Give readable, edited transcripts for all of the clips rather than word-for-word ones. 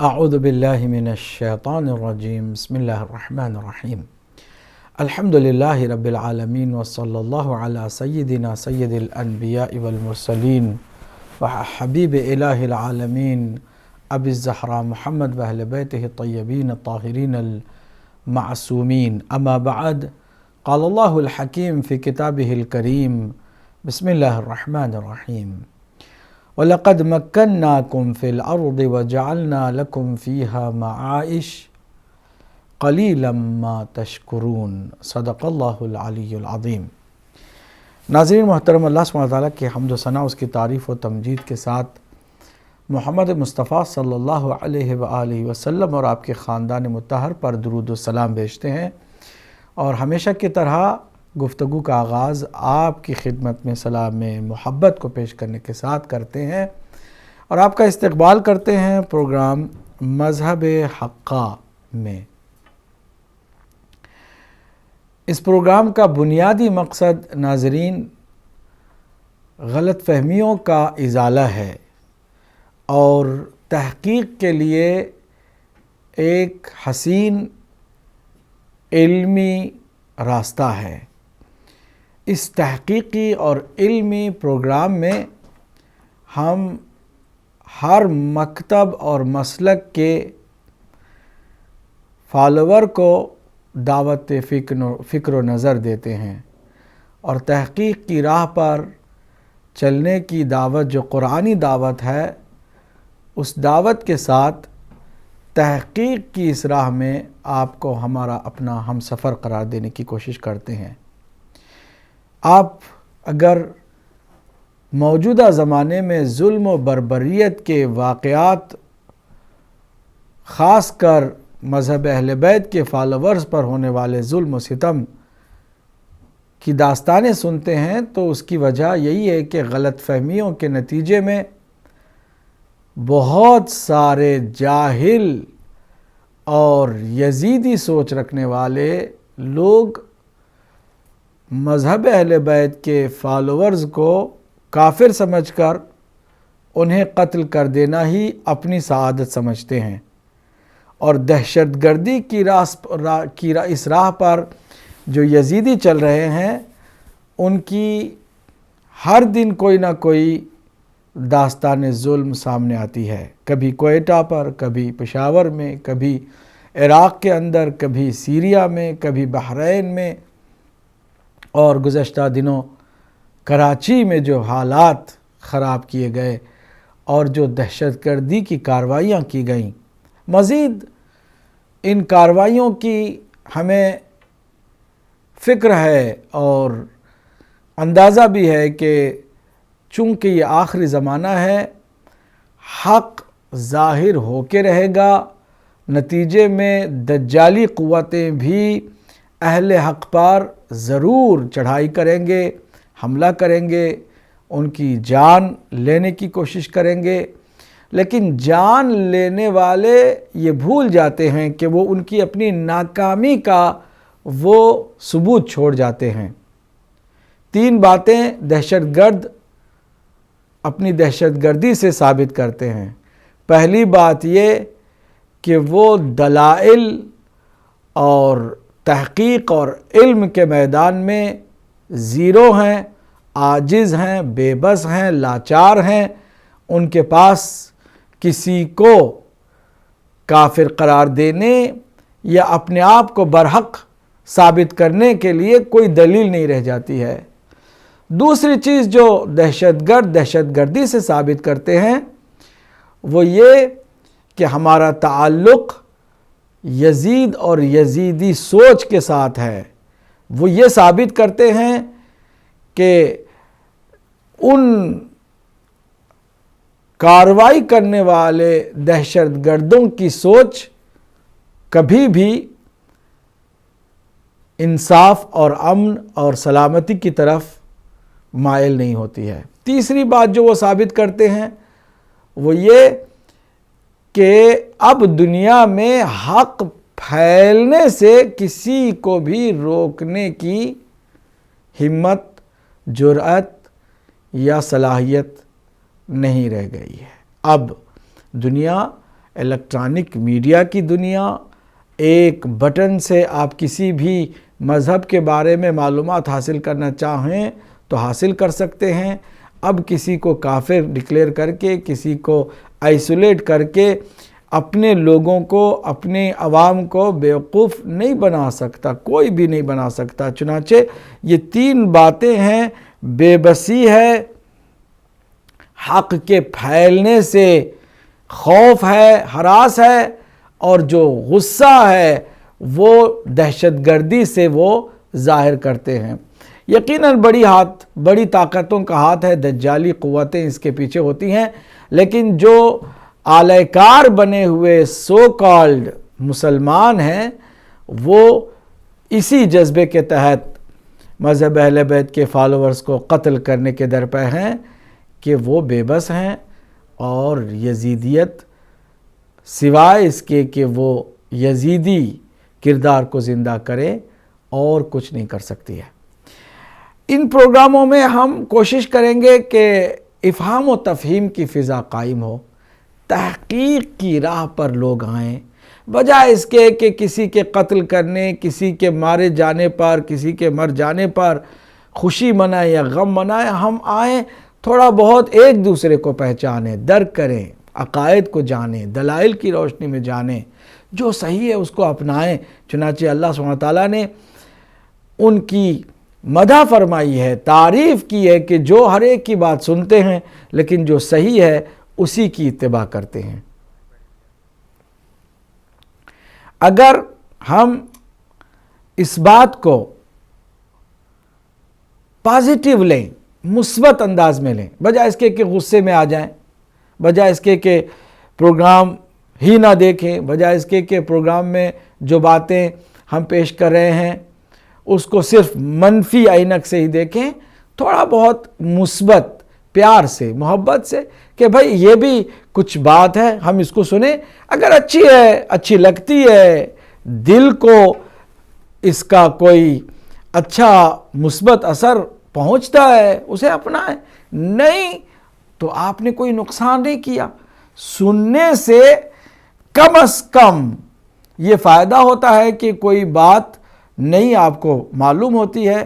اعوذ باللہ من الشیطان الرجیم بسم اللہ الرحمن الرحیم الحمدللہ رب العالمین وصلی اللہ علی سیدنا سید الانبیاء والمرسلین وحبیب الہ العالمین ابی الزہراء محمد واہل بیتہ الطیبین الطاہرین المعصومین اما بعد قال اللہ الحکیم فی کتابہ الکریم بسم اللہ الرحمن الرحیم وَلَقَدْ مَكَّنَّاكُمْ فِي الْأَرْضِ وَجَعَلْنَا لَكُمْ فِيهَا مَعَائِشَ قَلِيلًا مَا تَشْكُرُونَ صدق اللہ العلی العظیم۔ ناظرین محترم، اللہ سبحانہ وتعالیٰ کی حمد و ثنا، اس کی تعریف و تمجید کے ساتھ محمد مصطفیٰ صلی اللہ علیہ وآلہ وسلم اور آپ کے خاندان مطہر پر درود و سلام بھیجتے ہیں، اور ہمیشہ کی طرح گفتگو کا آغاز آپ کی خدمت میں سلام محبت کو پیش کرنے کے ساتھ کرتے ہیں اور آپ کا استقبال کرتے ہیں پروگرام مذہب حقہ میں۔ اس پروگرام کا بنیادی مقصد ناظرین غلط فہمیوں کا ازالہ ہے اور تحقیق کے لیے ایک حسین علمی راستہ ہے۔ اس تحقیقی اور علمی پروگرام میں ہم ہر مکتب اور مسلک کے فالوور کو دعوت فکر و نظر دیتے ہیں اور تحقیق کی راہ پر چلنے کی دعوت جو قرآنی دعوت ہے، اس دعوت کے ساتھ تحقیق کی اس راہ میں آپ کو ہمارا اپنا ہم سفر قرار دینے کی کوشش کرتے ہیں۔ آپ اگر موجودہ زمانے میں ظلم و بربریت کے واقعات، خاص کر مذہب اہل بیت کے فالوورز پر ہونے والے ظلم و ستم کی داستانیں سنتے ہیں تو اس کی وجہ یہی ہے کہ غلط فہمیوں کے نتیجے میں بہت سارے جاہل اور یزیدی سوچ رکھنے والے لوگ مذہب اہل بیت کے فالوورز کو کافر سمجھ کر انہیں قتل کر دینا ہی اپنی سعادت سمجھتے ہیں، اور دہشت گردی کی اس راہ پر جو یزیدی چل رہے ہیں ان کی ہر دن کوئی نہ کوئی داستان ظلم سامنے آتی ہے، کبھی کوئٹہ پر، کبھی پشاور میں، کبھی عراق کے اندر، کبھی سیریا میں، کبھی بحرین میں، اور گزشتہ دنوں کراچی میں جو حالات خراب کیے گئے اور جو دہشت گردی کی کارروائیاں کی گئیں، مزید ان کارروائیوں کی ہمیں فکر ہے اور اندازہ بھی ہے کہ چونکہ یہ آخری زمانہ ہے، حق ظاہر ہو کے رہے گا، نتیجے میں دجالی قوتیں بھی اہل حق پر ضرور چڑھائی کریں گے، حملہ کریں گے، ان کی جان لینے کی کوشش کریں گے، لیکن جان لینے والے یہ بھول جاتے ہیں کہ وہ ان کی اپنی ناکامی کا وہ ثبوت چھوڑ جاتے ہیں۔ تین باتیں دہشت گرد اپنی دہشت گردی سے ثابت کرتے ہیں۔ پہلی بات یہ کہ وہ دلائل اور تحقیق اور علم کے میدان میں زیرو ہیں، عاجز ہیں، بے بس ہیں، لاچار ہیں، ان کے پاس کسی کو کافر قرار دینے یا اپنے آپ کو برحق ثابت کرنے کے لیے کوئی دلیل نہیں رہ جاتی ہے۔ دوسری چیز جو دہشت گردی سے ثابت کرتے ہیں وہ یہ کہ ہمارا تعلق یزید اور یزیدی سوچ کے ساتھ ہے۔ وہ یہ ثابت کرتے ہیں کہ ان کارروائی کرنے والے دہشت گردوں کی سوچ کبھی بھی انصاف اور امن اور سلامتی کی طرف مائل نہیں ہوتی ہے۔ تیسری بات جو وہ ثابت کرتے ہیں وہ یہ کہ اب دنیا میں حق پھیلنے سے کسی کو بھی روکنے کی ہمت، جرأت یا صلاحیت نہیں رہ گئی ہے۔ اب دنیا الیکٹرانک میڈیا کی دنیا، ایک بٹن سے آپ کسی بھی مذہب کے بارے میں معلومات حاصل کرنا چاہیں تو حاصل کر سکتے ہیں۔ اب کسی کو کافر ڈکلیئر کر کے، کسی کو آئسولیٹ کر کے اپنے لوگوں کو، اپنے عوام کو بیوقوف نہیں بنا سکتا، کوئی بھی نہیں بنا سکتا۔ چنانچہ یہ 3 باتیں ہیں، بے بسی ہے، حق کے پھیلنے سے خوف ہے، ہراس ہے، اور جو غصہ ہے وہ دہشت گردی سے وہ ظاہر کرتے ہیں۔ یقیناً بڑی طاقتوں کا ہاتھ ہے، دجالی قوتیں اس کے پیچھے ہوتی ہیں، لیکن جو اعلی کار بنے ہوئے سو کالڈ مسلمان ہیں وہ اسی جذبے کے تحت مذہب اہل بیت کے فالوورز کو قتل کرنے کے درپے ہیں کہ وہ بے بس ہیں، اور یزیدیت سوائے اس کے کہ وہ یزیدی کردار کو زندہ کرے اور کچھ نہیں کر سکتی ہے۔ ان پروگراموں میں ہم کوشش کریں گے کہ افہام و تفہیم کی فضا قائم ہو، تحقیق کی راہ پر لوگ آئیں، بجائے اس کے کہ کسی کے قتل کرنے، کسی کے مارے جانے پر، کسی کے مر جانے پر خوشی منائیں یا غم منائیں۔ ہم آئیں، تھوڑا بہت ایک دوسرے کو پہچانیں، درک کریں، عقائد کو جانیں، دلائل کی روشنی میں جانیں، جو صحیح ہے اس کو اپنائیں۔ چنانچہ اللہ سبحانہ وتعالیٰ نے ان کی مدح فرمائی ہے، تعریف کی ہے کہ جو ہر ایک کی بات سنتے ہیں لیکن جو صحیح ہے اسی کی اتباع کرتے ہیں۔ اگر ہم اس بات کو پازیٹیو لیں، مثبت انداز میں لیں، بجائے اس کے کہ غصے میں آ جائیں، بجائے اس کے کہ پروگرام ہی نہ دیکھیں، بجائے اس کے کہ پروگرام میں جو باتیں ہم پیش کر رہے ہیں اس کو صرف منفی عینک سے ہی دیکھیں، تھوڑا بہت مثبت پیار سے، محبت سے کہ بھائی یہ بھی کچھ بات ہے، ہم اس کو سنیں، اگر اچھی ہے، اچھی لگتی ہے، دل کو اس کا کوئی اچھا مثبت اثر پہنچتا ہے، اسے اپنائیں، نہیں تو آپ نے کوئی نقصان نہیں کیا۔ سننے سے کم از کم یہ فائدہ ہوتا ہے کہ کوئی بات نہیں آپ کو معلوم ہوتی ہے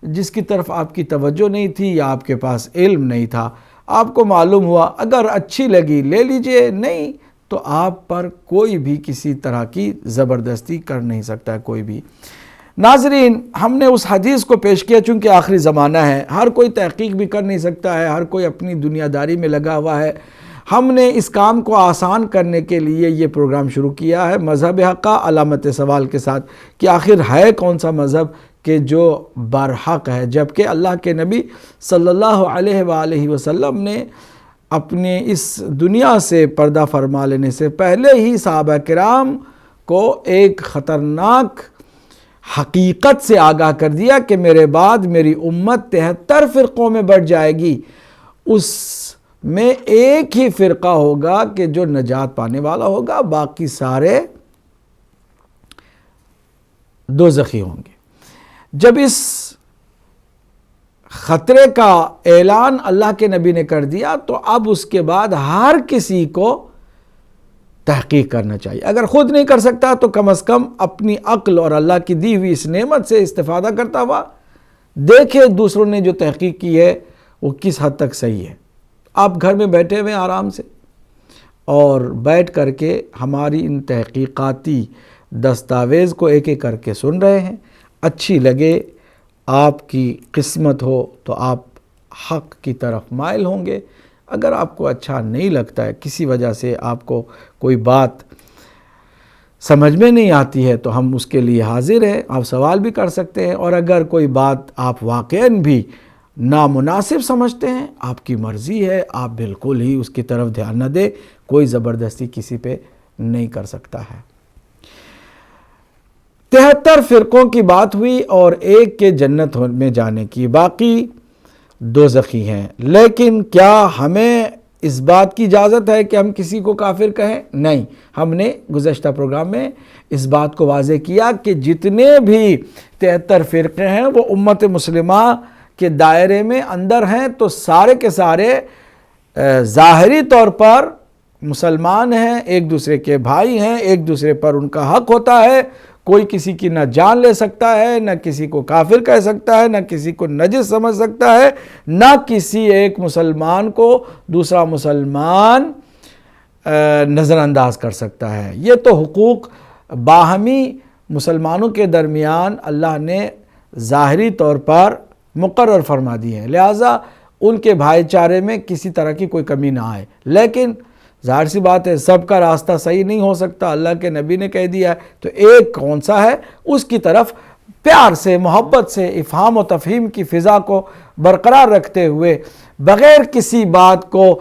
جس کی طرف آپ کی توجہ نہیں تھی یا آپ کے پاس علم نہیں تھا، آپ کو معلوم ہوا، اگر اچھی لگی لے لیجئے، نہیں تو آپ پر کوئی بھی کسی طرح کی زبردستی کر نہیں سکتا ہے کوئی بھی۔ ناظرین، ہم نے اس حدیث کو پیش کیا چونکہ آخری زمانہ ہے، ہر کوئی تحقیق بھی کر نہیں سکتا ہے، ہر کوئی اپنی دنیا داری میں لگا ہوا ہے۔ ہم نے اس کام کو آسان کرنے کے لیے یہ پروگرام شروع کیا ہے، مذہب حقہ علامت سوال کے ساتھ، کہ آخر ہے کون سا مذہب کہ جو برحق ہے، جبکہ اللہ کے نبی صلی اللہ علیہ وآلہ وسلم نے اپنے اس دنیا سے پردہ فرما لینے سے پہلے ہی صحابہ کرام کو ایک خطرناک حقیقت سے آگاہ کر دیا کہ میرے بعد میری امت 73 فرقوں میں بٹ جائے گی، اس میں ایک ہی فرقہ ہوگا کہ جو نجات پانے والا ہوگا، باقی سارے دوزخی ہوں گے۔ جب اس خطرے کا اعلان اللہ کے نبی نے کر دیا تو اب اس کے بعد ہر کسی کو تحقیق کرنا چاہیے، اگر خود نہیں کر سکتا تو کم از کم اپنی عقل اور اللہ کی دی ہوئی اس نعمت سے استفادہ کرتا ہوا دیکھے دوسروں نے جو تحقیق کی ہے وہ کس حد تک صحیح ہے۔ آپ گھر میں بیٹھے ہوئے آرام سے اور بیٹھ کر کے ہماری ان تحقیقاتی دستاویز کو ایک ایک کر کے سن رہے ہیں، اچھی لگے، آپ کی قسمت ہو تو آپ حق کی طرف مائل ہوں گے، اگر آپ کو اچھا نہیں لگتا ہے، کسی وجہ سے آپ کو کوئی بات سمجھ میں نہیں آتی ہے تو ہم اس کے لیے حاضر ہیں، آپ سوال بھی کر سکتے ہیں، اور اگر کوئی بات آپ واقعاً بھی نامناسب سمجھتے ہیں، آپ کی مرضی ہے، آپ بالکل ہی اس کی طرف دھیان نہ دیں، کوئی زبردستی کسی پہ نہیں کر سکتا ہے۔ 73 فرقوں کی بات ہوئی اور ایک کے جنت میں جانے کی، باقی دوزخی ہیں، لیکن کیا ہمیں اس بات کی اجازت ہے کہ ہم کسی کو کافر کہیں؟ نہیں۔ ہم نے گزشتہ پروگرام میں اس بات کو واضح کیا کہ جتنے بھی 73 فرقے ہیں وہ امت مسلمہ کے دائرے میں اندر ہیں، تو سارے کے سارے ظاہری طور پر مسلمان ہیں، ایک دوسرے کے بھائی ہیں، ایک دوسرے پر ان کا حق ہوتا ہے، کوئی کسی کی نہ جان لے سکتا ہے، نہ کسی کو کافر کہہ سکتا ہے، نہ کسی کو نجس سمجھ سکتا ہے، نہ کسی ایک مسلمان کو دوسرا مسلمان نظر انداز کر سکتا ہے۔ یہ تو حقوق باہمی مسلمانوں کے درمیان اللہ نے ظاہری طور پر مقرر فرما دی ہیں، لہٰذا ان کے بھائی چارے میں کسی طرح کی کوئی کمی نہ آئے۔ لیکن ظاہر سی بات ہے سب کا راستہ صحیح نہیں ہو سکتا، اللہ کے نبی نے کہہ دیا ہے تو ایک کون سا ہے اس کی طرف پیار سے، محبت سے، افہام و تفہیم کی فضا کو برقرار رکھتے ہوئے بغیر کسی بات کو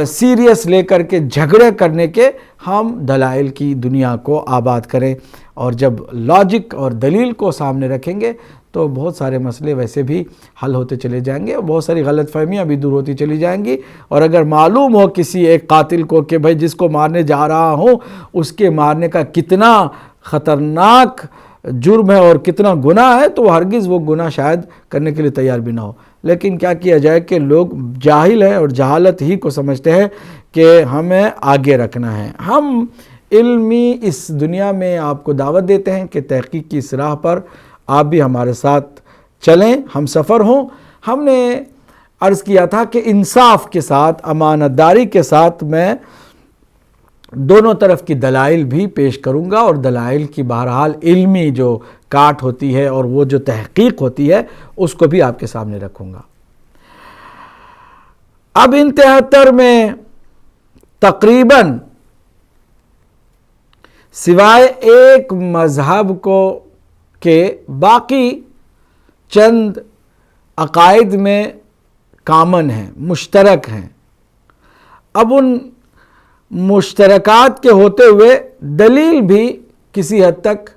سیریس لے کر کے جھگڑے کرنے کے ہم دلائل کی دنیا کو آباد کریں، اور جب لاجک اور دلیل کو سامنے رکھیں گے تو بہت سارے مسئلے ویسے بھی حل ہوتے چلے جائیں گے، اور بہت ساری غلط فہمیاں بھی دور ہوتی چلی جائیں گی۔ اور اگر معلوم ہو کسی ایک قاتل کو کہ بھائی جس کو مارنے جا رہا ہوں اس کے مارنے کا کتنا خطرناک جرم ہے اور کتنا گناہ ہے، تو وہ ہرگز وہ گناہ شاید کرنے کے لیے تیار بھی نہ ہو۔ لیکن کیا کیا جائے کہ لوگ جاہل ہیں اور جہالت ہی کو سمجھتے ہیں کہ ہمیں آگے رکھنا ہے۔ ہم علمی اس دنیا میں آپ کو دعوت دیتے ہیں کہ تحقیق کی اس راہ پر آپ بھی ہمارے ساتھ چلیں، ہم سفر ہوں۔ ہم نے عرض کیا تھا کہ انصاف کے ساتھ، امانت داری کے ساتھ میں دونوں طرف کی دلائل بھی پیش کروں گا، اور دلائل کی بہرحال علمی جو کاٹ ہوتی ہے اور وہ جو تحقیق ہوتی ہے اس کو بھی آپ کے سامنے رکھوں گا۔ اب ان 73 میں تقریباً سوائے ایک مذہب کو کہ باقی چند عقائد میں کامن ہیں، مشترک ہیں۔ اب ان مشترکات کے ہوتے ہوئے دلیل بھی کسی حد تک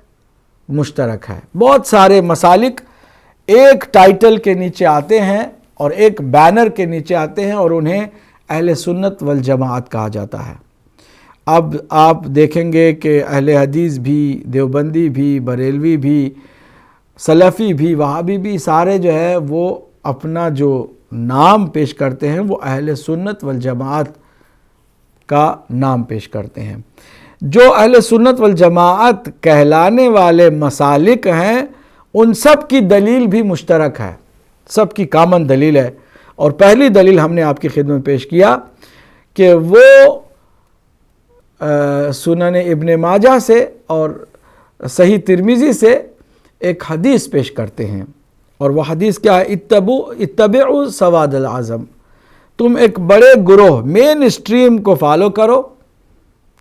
مشترک ہے۔ بہت سارے مسالک ایک ٹائٹل کے نیچے آتے ہیں اور ایک بینر کے نیچے آتے ہیں اور انہیں اہل سنت والجماعت کہا جاتا ہے۔ اب آپ دیکھیں گے کہ اہل حدیث بھی، دیوبندی بھی، بریلوی بھی، سلفی بھی، وہابی بھی، سارے جو ہے وہ اپنا جو نام پیش کرتے ہیں وہ اہل سنت والجماعت کا نام پیش کرتے ہیں۔ جو اہل سنت والجماعت کہلانے والے مسالک ہیں ان سب کی دلیل بھی مشترک ہے، سب کی کامن دلیل ہے۔ اور پہلی دلیل ہم نے آپ کی خدمت میں پیش کیا کہ وہ سنن ابن ماجہ سے اور صحیح ترمذی سے ایک حدیث پیش کرتے ہیں، اور وہ حدیث کیا ہے؟ اتبعوا سواد العظم، تم ایک بڑے گروہ مین اسٹریم کو فالو کرو،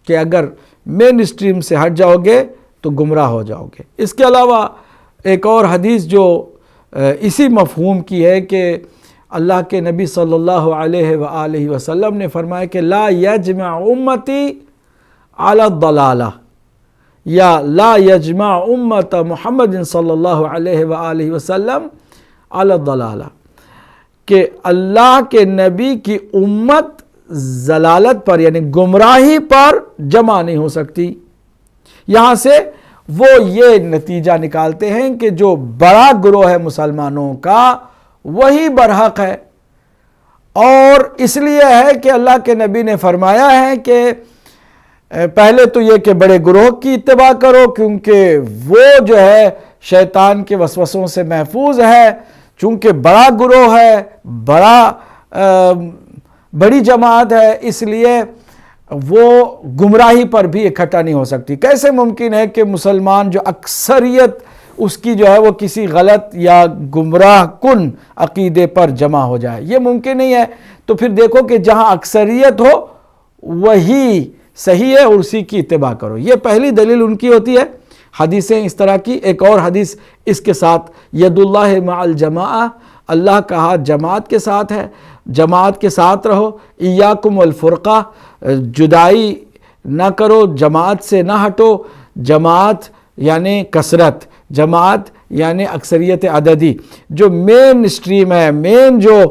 کہ اگر مین اسٹریم سے ہٹ جاؤ گے تو گمراہ ہو جاؤ گے۔ اس کے علاوہ ایک اور حدیث جو اسی مفہوم کی ہے کہ اللہ کے نبی صلی اللہ علیہ وآلہ وسلم نے فرمایا کہ لا یجمع امتی علی الضلالہ، یا لا یجمع امت محمد صلی اللہ علیہ وآلہ وسلم علی الضلالہ، کہ اللہ کے نبی کی امت ضلالت پر یعنی گمراہی پر جمع نہیں ہو سکتی۔ یہاں سے وہ یہ نتیجہ نکالتے ہیں کہ جو بڑا گروہ ہے مسلمانوں کا وہی برحق ہے، اور اس لیے ہے کہ اللہ کے نبی نے فرمایا ہے کہ پہلے تو یہ کہ بڑے گروہ کی اتباع کرو، کیونکہ وہ جو ہے شیطان کے وسوسوں سے محفوظ ہے، چونکہ بڑا گروہ ہے، بڑی جماعت ہے، اس لیے وہ گمراہی پر بھی اکٹھا نہیں ہو سکتی۔ کیسے ممکن ہے کہ مسلمان جو اکثریت اس کی جو ہے وہ کسی غلط یا گمراہ کن عقیدے پر جمع ہو جائے؟ یہ ممکن نہیں ہے۔ تو پھر دیکھو کہ جہاں اکثریت ہو وہی صحیح ہے اور اسی کی اتباع کرو، یہ پہلی دلیل ان کی ہوتی ہے۔ حدیثیں اس طرح کی، ایک اور حدیث اس کے ساتھ، ید اللہ مع الجماعہ، اللہ کا ہاتھ جماعت کے ساتھ ہے، جماعت کے ساتھ رہو، ایاکم والفرقہ، جدائی نہ کرو، جماعت سے نہ ہٹو۔ جماعت یعنی کثرت، جماعت یعنی اکثریت عددی، جو مین اسٹریم ہے، مین جو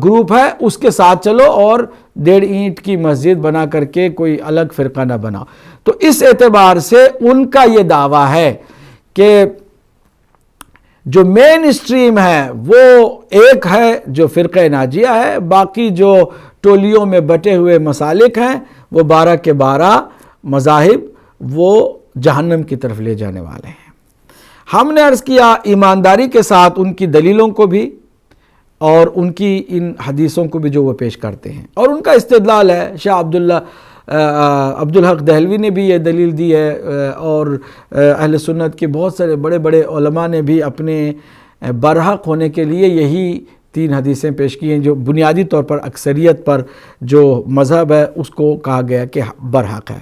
گروپ ہے اس کے ساتھ چلو، اور 1.5 اینٹ کی مسجد بنا کر کے کوئی الگ فرقہ نہ بناؤ۔ تو اس اعتبار سے ان کا یہ دعویٰ ہے کہ جو مین اسٹریم ہے وہ ایک ہے جو فرقہ ناجیہ ہے، باقی جو ٹولیوں میں بٹے ہوئے مسالک ہیں وہ 12 کے 12 مذاہب وہ جہنم کی طرف لے جانے والے ہیں۔ ہم نے عرض کیا ایمانداری کے ساتھ ان کی دلیلوں کو بھی اور ان کی ان حدیثوں کو بھی جو وہ پیش کرتے ہیں، اور ان کا استدلال ہے، شاہ عبدالحق دہلوی نے بھی یہ دلیل دی ہے، اور اہل سنت کے بہت سارے بڑے بڑے علماء نے بھی اپنے برحق ہونے کے لیے یہی 3 حدیثیں پیش کی ہیں، جو بنیادی طور پر اکثریت پر جو مذہب ہے اس کو کہا گیا کہ برحق ہے۔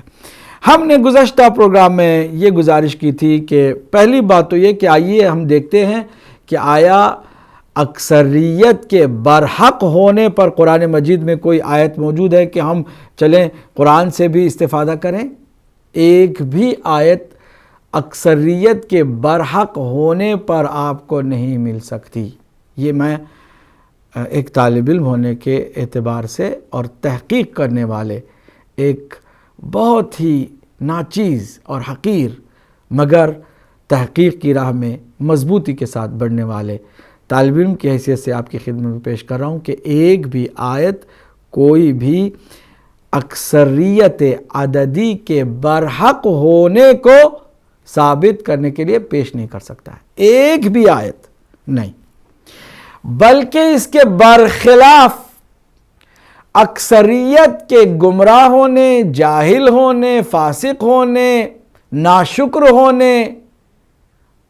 ہم نے گزشتہ پروگرام میں یہ گزارش کی تھی کہ پہلی بات تو یہ کہ آئیے ہم دیکھتے ہیں کہ آیا اکثریت کے برحق ہونے پر قرآن مجید میں کوئی آیت موجود ہے کہ ہم چلیں قرآن سے بھی استفادہ کریں؟ ایک بھی آیت اکثریت کے برحق ہونے پر آپ کو نہیں مل سکتی۔ یہ میں ایک طالب علم ہونے کے اعتبار سے اور تحقیق کرنے والے ایک بہت ہی ناچیز اور حقیر مگر تحقیق کی راہ میں مضبوطی کے ساتھ بڑھنے والے طالب علم کی حیثیت سے آپ کی خدمت میں پیش کر رہا ہوں کہ ایک بھی آیت کوئی بھی اکثریت عددی کے برحق ہونے کو ثابت کرنے کے لیے پیش نہیں کر سکتا ہے، ایک بھی آیت نہیں، بلکہ اس کے برخلاف اکثریت کے گمراہ ہونے، جاہل ہونے، فاسق ہونے، ناشکر ہونے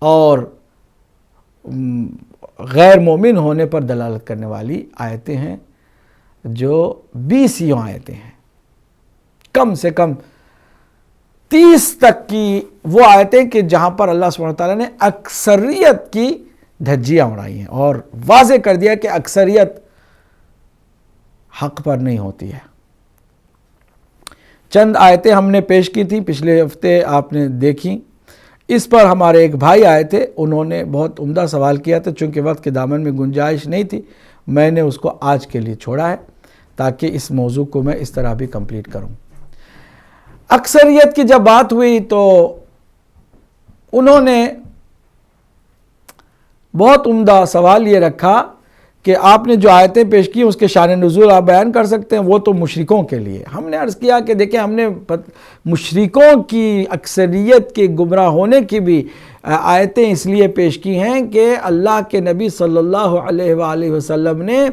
اور غیر مومن ہونے پر دلالت کرنے والی آیتیں ہیں، جو 20 آیتیں ہیں، کم سے کم 30 تک کی وہ آیتیں کہ جہاں پر اللہ سبحانہ وتعالیٰ نے اکثریت کی دھجیاں اڑائی ہیں اور واضح کر دیا کہ اکثریت حق پر نہیں ہوتی ہے۔ چند آیتیں ہم نے پیش کی تھیں پچھلے ہفتے، آپ نے دیکھی۔ اس پر ہمارے ایک بھائی آئے تھے، انہوں نے بہت عمدہ سوال کیا تھا، چونکہ وقت کے دامن میں گنجائش نہیں تھی، میں نے اس کو آج کے لیے چھوڑا ہے تاکہ اس موضوع کو میں اس طرح بھی کمپلیٹ کروں۔ اکثریت کی جب بات ہوئی تو انہوں نے بہت عمدہ سوال یہ رکھا کہ آپ نے جو آیتیں پیش کی اس کے شان نزول آپ بیان کر سکتے ہیں، وہ تو مشرکوں کے لیے۔ ہم نے عرض کیا کہ دیکھیں، ہم نے مشرکوں کی اکثریت کے گمراہ ہونے کی بھی آیتیں اس لیے پیش کی ہیں کہ اللہ کے نبی صلی اللہ علیہ وآلہ وسلم نے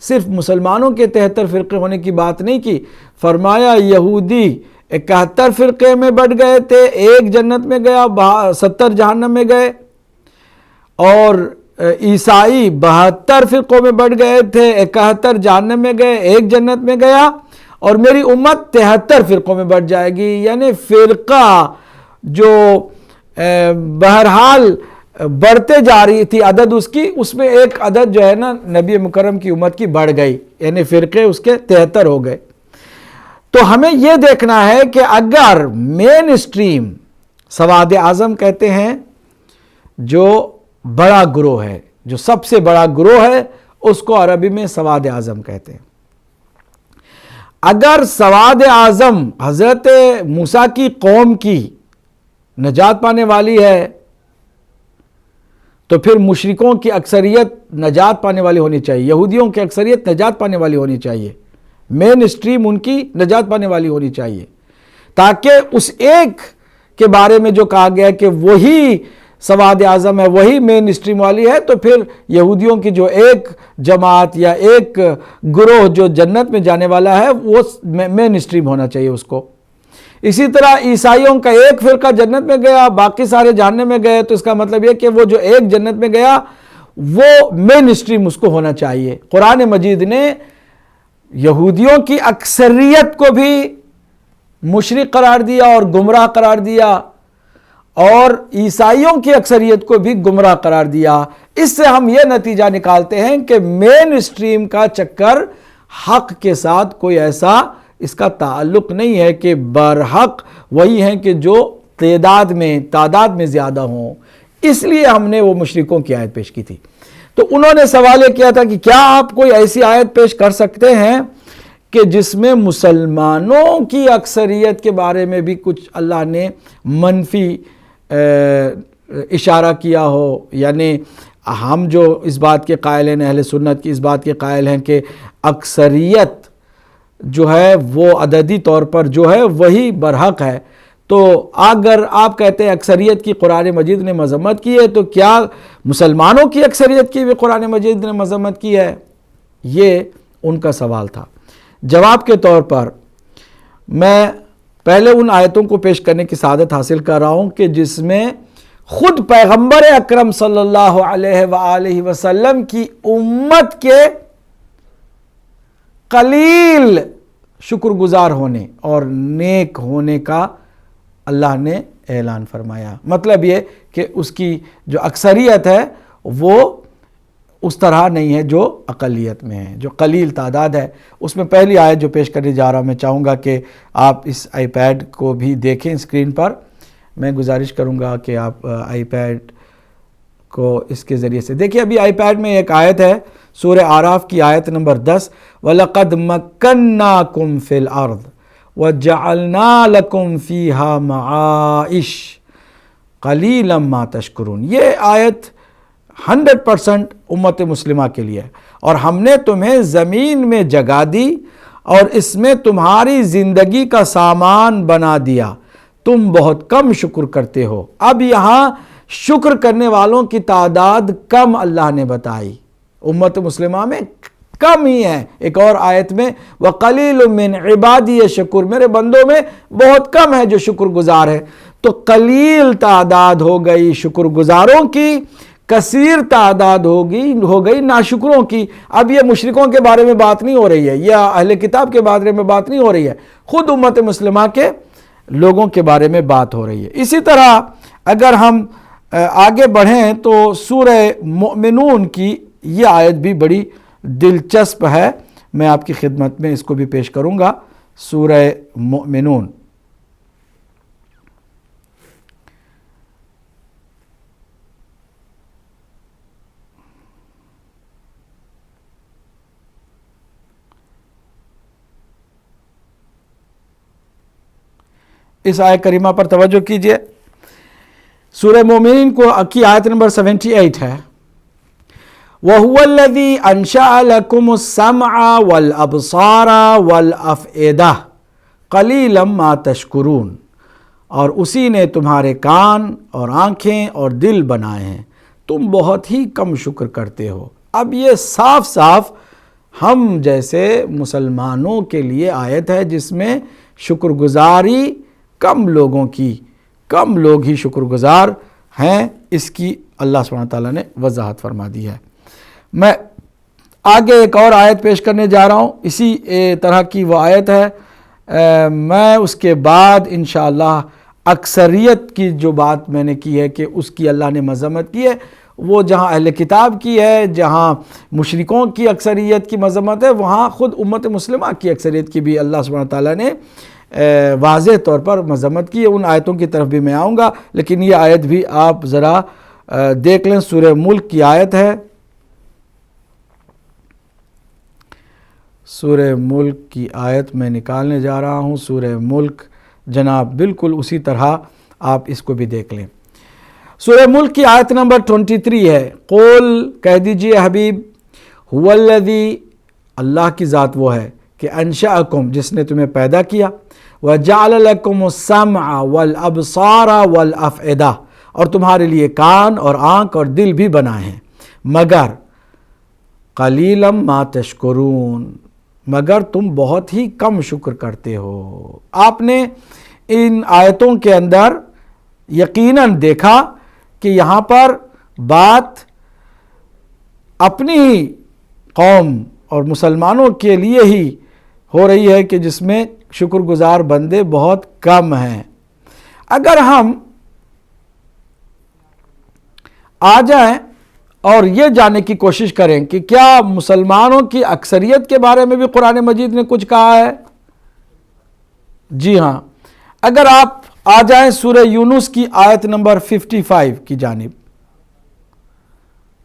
صرف مسلمانوں کے 73 فرقے ہونے کی بات نہیں کی، فرمایا یہودی 71 فرقے میں بٹ گئے تھے، ایک جنت میں گیا، 70 جہنم میں گئے، اور عیسائی 72 فرقوں میں بٹ گئے تھے، 71 جہنم میں گئے، ایک جنت میں گیا، اور میری امت 73 فرقوں میں بٹ جائے گی۔ یعنی فرقہ جو بہرحال بڑھتے جا رہی تھی عدد اس کی، اس میں ایک عدد جو ہے نا نبی مکرم کی امت کی بڑھ گئی، یعنی فرقے اس کے 73 ہو گئے۔ تو ہمیں یہ دیکھنا ہے کہ اگر مین اسٹریم سواد اعظم کہتے ہیں، جو بڑا گروہ ہے، جو سب سے بڑا گروہ ہے، اس کو عربی میں سواد اعظم کہتے ہیں۔ اگر سواد اعظم حضرت موسیٰ کی قوم کی نجات پانے والی ہے تو پھر مشرکوں کی اکثریت نجات پانے والی ہونی چاہیے، یہودیوں کی اکثریت نجات پانے والی ہونی چاہیے، مین اسٹریم ان کی نجات پانے والی ہونی چاہیے، تاکہ اس ایک کے بارے میں جو کہا گیا کہ وہی سواد اعظم ہے، وہی مین اسٹریم والی ہے، تو پھر یہودیوں کی جو ایک جماعت یا ایک گروہ جو جنت میں جانے والا ہے وہ مین اسٹریم ہونا چاہیے اس کو۔ اسی طرح عیسائیوں کا ایک فرقہ جنت میں گیا، باقی سارے جہنم میں گئے، تو اس کا مطلب یہ کہ وہ جو ایک جنت میں گیا وہ مین اسٹریم اس کو ہونا چاہیے۔ قرآن مجید نے یہودیوں کی اکثریت کو بھی مشرک قرار دیا اور گمراہ قرار دیا، اور عیسائیوں کی اکثریت کو بھی گمراہ قرار دیا۔ اس سے ہم یہ نتیجہ نکالتے ہیں کہ مین اسٹریم کا چکر حق کے ساتھ کوئی ایسا اس کا تعلق نہیں ہے کہ برحق وہی ہیں کہ جو تعداد میں زیادہ ہوں۔ اس لیے ہم نے وہ مشرکوں کی آیت پیش کی تھی۔ تو انہوں نے سوال یہ کیا تھا کہ کیا آپ کوئی ایسی آیت پیش کر سکتے ہیں کہ جس میں مسلمانوں کی اکثریت کے بارے میں بھی کچھ اللہ نے منفی اشارہ کیا ہو؟ یعنی ہم جو اس بات کے قائل ہیں، اہل سنت کی اس بات کے قائل ہیں کہ اکثریت جو ہے وہ عددی طور پر جو ہے وہی برحق ہے۔ تو اگر آپ کہتے ہیں اکثریت کی قرآن مجید نے مذمت کی ہے، تو کیا مسلمانوں کی اکثریت کی بھی قرآن مجید نے مذمت کی ہے؟ یہ ان کا سوال تھا۔ جواب کے طور پر میں پہلے ان آیتوں کو پیش کرنے کی سعادت حاصل کر رہا ہوں کہ جس میں خود پیغمبر اکرم صلی اللہ علیہ وآلہ وسلم کی امت کے قلیل شکر گزار ہونے اور نیک ہونے کا اللہ نے اعلان فرمایا۔ مطلب یہ کہ اس کی جو اکثریت ہے وہ اس طرح نہیں ہے جو اقلیت میں ہے، جو قلیل تعداد ہے۔ اس میں پہلی آیت جو پیش کرنے جا رہا ہوں، میں چاہوں گا کہ آپ اس آئی پیڈ کو بھی دیکھیں اسکرین پر۔ میں گزارش کروں گا کہ آپ آئی پیڈ کو اس کے ذریعے سے دیکھیں۔ ابھی آئی پیڈ میں ایک آیت ہے، سورہ اعراف کی آیت نمبر 10، وَلَقَدْ مَكَّنَّاكُمْ فِي الْأَرْضِ وَجَعَلْنَا لَكُمْ فِيهَا مَعَائِشَ قَلِيلًا مَا تَشْكُرُونَ۔ یہ آیت 100% امت مسلمہ کے لیے ہے۔ اور ہم نے تمہیں زمین میں جگہ دی اور اس میں تمہاری زندگی کا سامان بنا دیا، تم بہت کم شکر کرتے ہو۔ اب یہاں شکر کرنے والوں کی تعداد کم اللہ نے بتائی، امت مسلمہ میں کم ہی ہے۔ ایک اور آیت میں وَقَلِيلٌ مِّنْ عِبَادِيَ الشَّكُورُ، میرے بندوں میں بہت کم ہے جو شکر گزار ہے۔ تو قلیل تعداد ہو گئی شکر گزاروں کی، کثیر تعداد ہو گئی ناشکروں کی۔ اب یہ مشرکوں کے بارے میں بات نہیں ہو رہی ہے یا اہل کتاب کے بارے میں بات نہیں ہو رہی ہے، خود امت مسلمہ کے لوگوں کے بارے میں بات ہو رہی ہے۔ اسی طرح اگر ہم آگے بڑھیں تو سورہ مؤمنون کی یہ آیت بھی بڑی دلچسپ ہے، میں آپ کی خدمت میں اس کو بھی پیش کروں گا۔ سورہ مؤمنون اس آیت کریمہ پر توجہ کیجئے۔ سورہ مومنین کی آیت نمبر 78 ہے، وَهُوَ الَّذِي أَنشَأَ لَكُمُ السَّمْعَ وَالْأَبْصَارَ وَالْأَفْئِدَةَ قَلِيلًا مَا تَشْكُرُونَ، اور اسی نے تمہارے کان اور آنکھیں اور دل بنائے ہیں، تم بہت ہی کم شکر کرتے ہو۔ اب یہ صاف صاف ہم جیسے مسلمانوں کے لیے آیت ہے جس میں شکر گزاری کم لوگوں کی، کم لوگ ہی شکر گزار ہیں، اس کی اللہ سبحانہ تعالیٰ نے وضاحت فرما دی ہے۔ میں آگے ایک اور آیت پیش کرنے جا رہا ہوں، اسی طرح کی وہ آیت ہے۔ میں اس کے بعد انشاءاللہ اکثریت کی جو بات میں نے کی ہے کہ اس کی اللہ نے مذمت کی ہے، وہ جہاں اہل کتاب کی ہے، جہاں مشرکوں کی اکثریت کی مذمت ہے، وہاں خود امت مسلمہ کی اکثریت کی بھی اللہ سبحانہ تعالیٰ نے واضح طور پر مذمت کی ہے۔ ان آیتوں کی طرف بھی میں آؤں گا، لیکن یہ آیت بھی آپ ذرا دیکھ لیں۔ سورہ ملک کی آیت ہے، سورہ ملک کی آیت میں نکالنے جا رہا ہوں۔ سورہ ملک جناب بالکل اسی طرح آپ اس کو بھی دیکھ لیں۔ سورہ ملک کی آیت نمبر 23 ہے، قول کہہ دیجئے حبیب، هو الذی، اللہ کی ذات وہ ہے کہ انشأکم، جس نے تمہیں پیدا کیا، وجعل لکم السمع والابصار والافئدہ، اور تمہارے لیے کان اور آنکھ اور دل بھی بنائے ہیں، مگر قلیلا ما تشکرون، مگر تم بہت ہی کم شکر کرتے ہو۔ آپ نے ان آیتوں کے اندر یقیناً دیکھا کہ یہاں پر بات اپنی ہی قوم اور مسلمانوں کے لیے ہی ہو رہی ہے کہ جس میں شکر گزار بندے بہت کم ہیں۔ اگر ہم آ جائیں اور یہ جاننے کی کوشش کریں کہ کیا مسلمانوں کی اکثریت کے بارے میں بھی قرآن مجید نے کچھ کہا ہے؟ جی ہاں، اگر آپ آ جائیں سورہ یونس کی آیت نمبر 55 کی جانب۔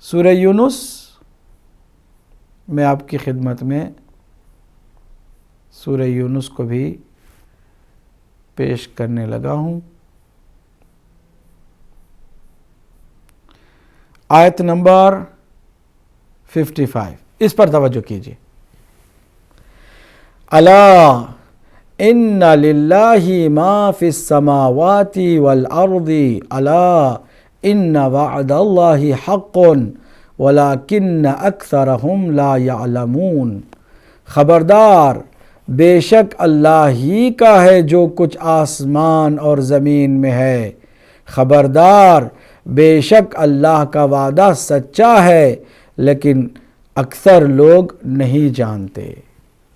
سورہ یونس میں آپ کی خدمت میں سورہ یونس کو بھی پیش کرنے لگا ہوں۔ آیت نمبر 55، اس پر توجہ کیجیے۔ الا ان للہ ما فی السماوات والارض الا ان وعد اللہ حق ولکن اکثرہم لا یعلمون، خبردار بے شک اللہ ہی کا ہے جو کچھ آسمان اور زمین میں ہے، خبردار بے شک اللہ کا وعدہ سچا ہے لیکن اکثر لوگ نہیں جانتے۔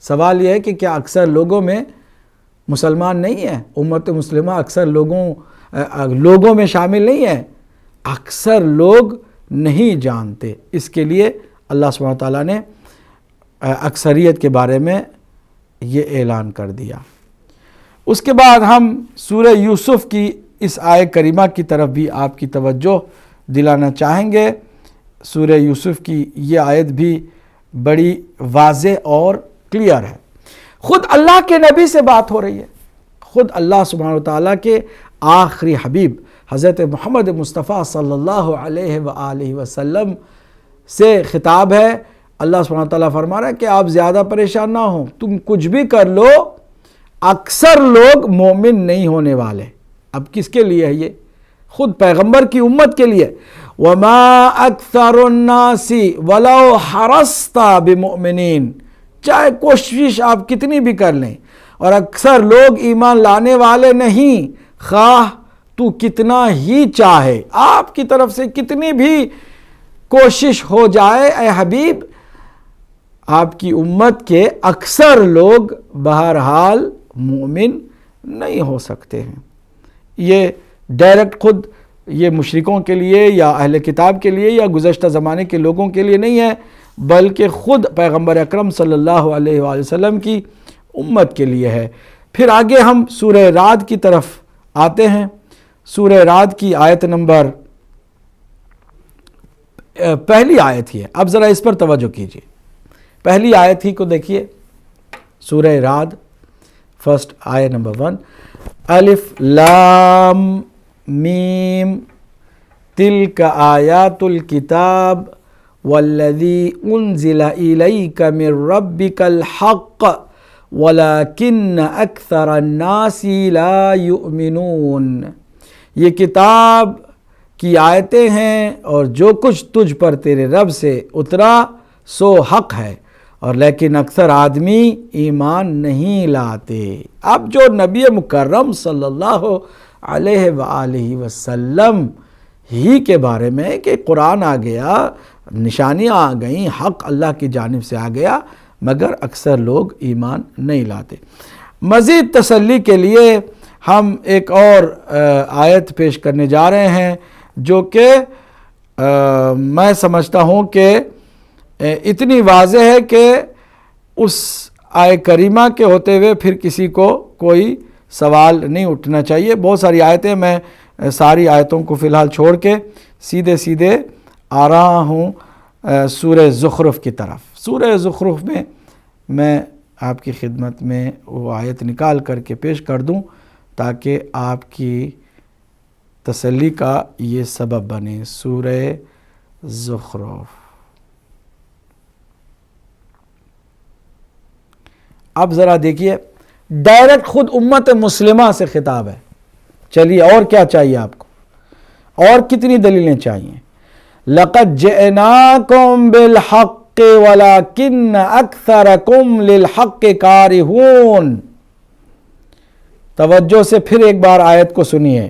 سوال یہ ہے کہ کیا اکثر لوگوں میں مسلمان نہیں ہیں؟ امت مسلمہ اکثر لوگوں میں شامل نہیں ہے، اکثر لوگ نہیں جانتے۔ اس کے لیے اللہ سبحانہ وتعالیٰ نے اکثریت کے بارے میں یہ اعلان کر دیا۔ اس کے بعد ہم سورہ یوسف کی اس آیہ کریمہ کی طرف بھی آپ کی توجہ دلانا چاہیں گے۔ سورہ یوسف کی یہ آیت بھی بڑی واضح اور کلیئر ہے۔ خود اللہ کے نبی سے بات ہو رہی ہے، خود اللہ سبحانہ وتعالیٰ کے آخری حبیب حضرت محمد مصطفیٰ صلی اللہ علیہ وآلہ وسلم سے خطاب ہے۔ اللہ سبحانہ وتعالیٰ فرما رہا ہے کہ آپ زیادہ پریشان نہ ہوں، تم کچھ بھی کر لو، اکثر لوگ مومن نہیں ہونے والے۔ اب کس کے لیے ہے یہ؟ خود پیغمبر کی امت کے لیے۔ وَمَا أَكْثَرُ النَّاسِ وَلَوْ حَرَصْتَ بِمُؤْمِنِينَ، چاہے کوشش آپ کتنی بھی کر لیں اور اکثر لوگ ایمان لانے والے نہیں، خواہ تو کتنا ہی چاہے، آپ کی طرف سے کتنی بھی کوشش ہو جائے اے حبیب، آپ کی امت کے اکثر لوگ بہرحال مومن نہیں ہو سکتے ہیں۔ یہ ڈائریکٹ خود یہ مشرکوں کے لیے یا اہل کتاب کے لیے یا گزشتہ زمانے کے لوگوں کے لیے نہیں ہے، بلکہ خود پیغمبر اکرم صلی اللہ علیہ وآلہ وسلم کی امت کے لیے ہے۔ پھر آگے ہم سورہ رعد کی طرف آتے ہیں۔ سورہ رعد کی آیت نمبر پہلی آیت ہی ہے، اب ذرا اس پر توجہ کیجیے۔ پہلی آیت ہی کو دیکھیے، سورہ رعد فرسٹ آیت نمبر 1، الف لام میم تلک آیات الکتاب والذی انزل الیک من ربک الحق ولکن اکثر الناس لا یؤمنون، یہ کتاب کی آیتیں ہیں اور جو کچھ تجھ پر تیرے رب سے اترا سو حق ہے، اور لیکن اکثر آدمی ایمان نہیں لاتے۔ اب جو نبی مکرم صلی اللہ علیہ وآلہ وسلم ہی کے بارے میں کہ قرآن آ گیا، نشانیاں آ گئیں، حق اللہ کی جانب سے آ گیا، مگر اکثر لوگ ایمان نہیں لاتے۔ مزید تسلی کے لیے ہم ایک اور آیت پیش کرنے جا رہے ہیں جو کہ میں سمجھتا ہوں کہ اتنی واضح ہے کہ اس آیہ کریمہ کے ہوتے ہوئے پھر کسی کو کوئی سوال نہیں اٹھنا چاہیے۔ بہت ساری آیتیں، میں ساری آیتوں کو فی الحال چھوڑ کے سیدھے آ رہا ہوں سورہ زخرف کی طرف۔ سورہ زخرف میں آپ کی خدمت میں وہ آیت نکال کر کے پیش کر دوں تاکہ آپ کی تسلی کا یہ سبب بنے۔ سورہ زخرف، اب ذرا دیکھیے، ڈائریکٹ خود امت مسلمہ سے خطاب ہے۔ چلیے اور کیا چاہیے آپ کو، اور کتنی دلیلیں چاہیے؟ لَقَدْ جِئْنَاكُمْ بِالْحَقِّ وَلَكِنَّ أَكْثَرَكُمْ لِلْحَقِّ كَارِهُونَ۔ توجہ سے پھر ایک بار آیت کو سنیے۔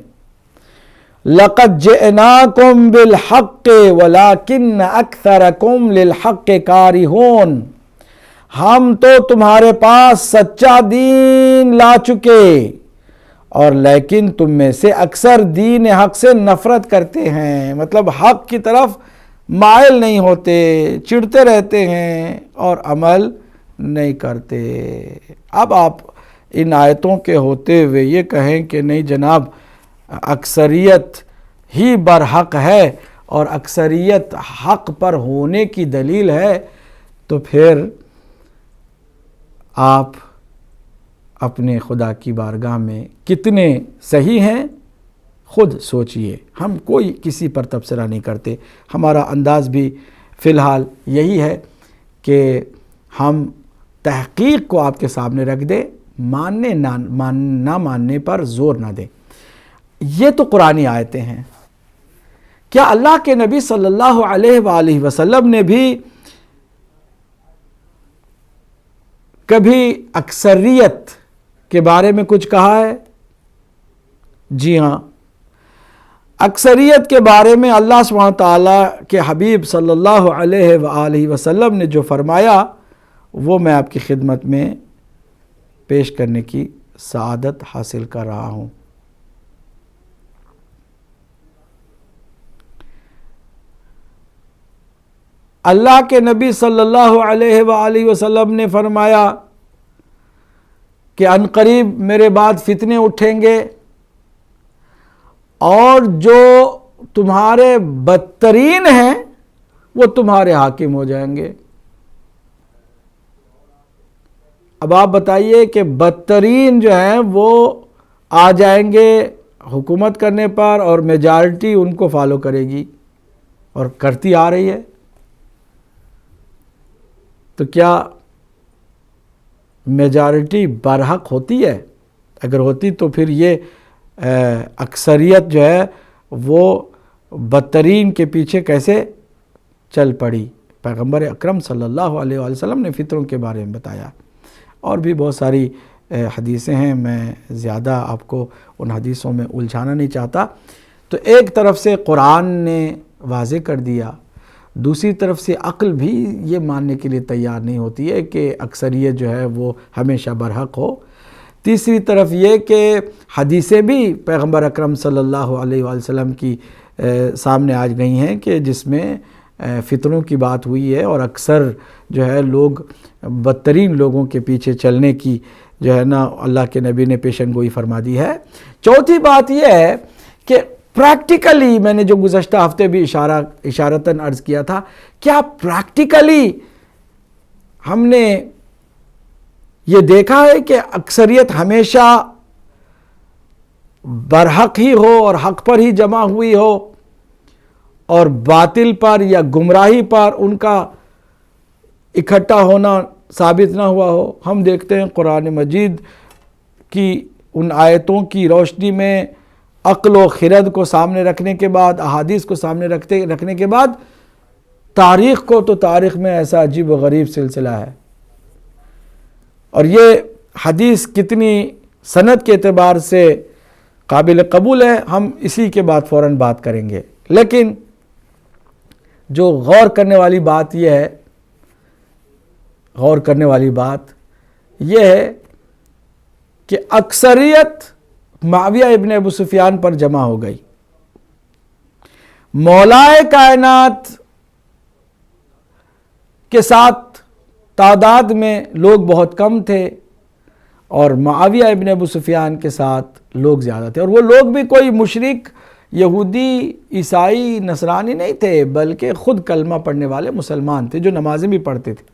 لَقَدْ جِئْنَاكُمْ بِالْحَقِّ وَلَكِنَّ أَكْثَرَكُمْ لِلْحَقِّ كَارِهُونَ، ہم تو تمہارے پاس سچا دین لا چکے اور لیکن تم میں سے اکثر دین حق سے نفرت کرتے ہیں، مطلب حق کی طرف مائل نہیں ہوتے، چڑھتے رہتے ہیں اور عمل نہیں کرتے۔ اب آپ ان آیتوں کے ہوتے ہوئے یہ کہیں کہ نہیں جناب اکثریت ہی برحق ہے اور اکثریت حق پر ہونے کی دلیل ہے، تو پھر آپ اپنے خدا کی بارگاہ میں کتنے صحیح ہیں خود سوچئے۔ ہم کوئی کسی پر تبصرہ نہیں کرتے، ہمارا انداز بھی فی الحال یہی ہے کہ ہم تحقیق کو آپ کے سامنے رکھ دے، ماننے نہ ماننے پر زور نہ دے۔ یہ تو قرآنی آیتیں ہیں۔ کیا اللہ کے نبی صلی اللہ علیہ وآلہ وسلم نے بھی کبھی اکثریت کے بارے میں کچھ کہا ہے؟ جی ہاں، اکثریت کے بارے میں اللہ سبحانہ تعالیٰ کے حبیب صلی اللہ علیہ وآلہ وسلم نے جو فرمایا وہ میں آپ کی خدمت میں پیش کرنے کی سعادت حاصل کر رہا ہوں۔ اللہ کے نبی صلی اللہ علیہ وآلہ وسلم نے فرمایا کہ عنقریب میرے بعد فتنے اٹھیں گے اور جو تمہارے بدترین ہیں وہ تمہارے حاکم ہو جائیں گے۔ اب آپ بتائیے کہ بدترین جو ہیں وہ آ جائیں گے حکومت کرنے پر اور میجارٹی ان کو فالو کرے گی اور کرتی آ رہی ہے۔ تو کیا میجارٹی برحق ہوتی ہے؟ اگر ہوتی تو پھر یہ اکثریت جو ہے وہ بدترین کے پیچھے کیسے چل پڑی؟ پیغمبر اکرم صلی اللہ علیہ وآلہ وسلم نے فطروں کے بارے میں بتایا، اور بھی بہت ساری حدیثیں ہیں، میں زیادہ آپ کو ان حدیثوں میں الجھانا نہیں چاہتا۔ تو ایک طرف سے قرآن نے واضح کر دیا، دوسری طرف سے عقل بھی یہ ماننے کے لیے تیار نہیں ہوتی ہے کہ اکثریت جو ہے وہ ہمیشہ برحق ہو، تیسری طرف یہ کہ حدیثیں بھی پیغمبر اکرم صلی اللہ علیہ وآلہ وسلم کی سامنے آج گئی ہیں کہ جس میں فتنوں کی بات ہوئی ہے اور اکثر جو ہے لوگ بدترین لوگوں کے پیچھے چلنے کی جو ہے نا اللہ کے نبی نے پیشن گوئی فرما دی ہے۔ چوتھی بات یہ ہے کہ پریکٹیکلی میں نے جو گزشتہ ہفتے بھی اشارتاً عرض کیا تھا، کیا پریکٹیکلی ہم نے یہ دیکھا ہے کہ اکثریت ہمیشہ برحق ہی ہو اور حق پر ہی جمع ہوئی ہو اور باطل پر یا گمراہی پر ان کا اکٹھا ہونا ثابت نہ ہوا ہو؟ ہم دیکھتے ہیں قرآن مجید کی ان آیتوں کی روشنی میں عقل و خرد کو سامنے رکھنے کے بعد، احادیث کو سامنے رکھنے کے بعد تاریخ کو، تو تاریخ میں ایسا عجیب و غریب سلسلہ ہے۔ اور یہ حدیث کتنی سند کے اعتبار سے قابل قبول ہے، ہم اسی کے بعد فوراً بات کریں گے۔ لیکن جو غور کرنے والی بات یہ ہے، غور کرنے والی بات یہ ہے کہ اکثریت معاویہ ابن ابو سفیان پر جمع ہو گئی۔ مولائے کائنات کے ساتھ تعداد میں لوگ بہت کم تھے اور معاویہ ابن ابو سفیان کے ساتھ لوگ زیادہ تھے، اور وہ لوگ بھی کوئی مشرک یہودی، عیسائی، نصرانی نہیں تھے، بلکہ خود کلمہ پڑھنے والے مسلمان تھے جو نمازیں بھی پڑھتے تھے۔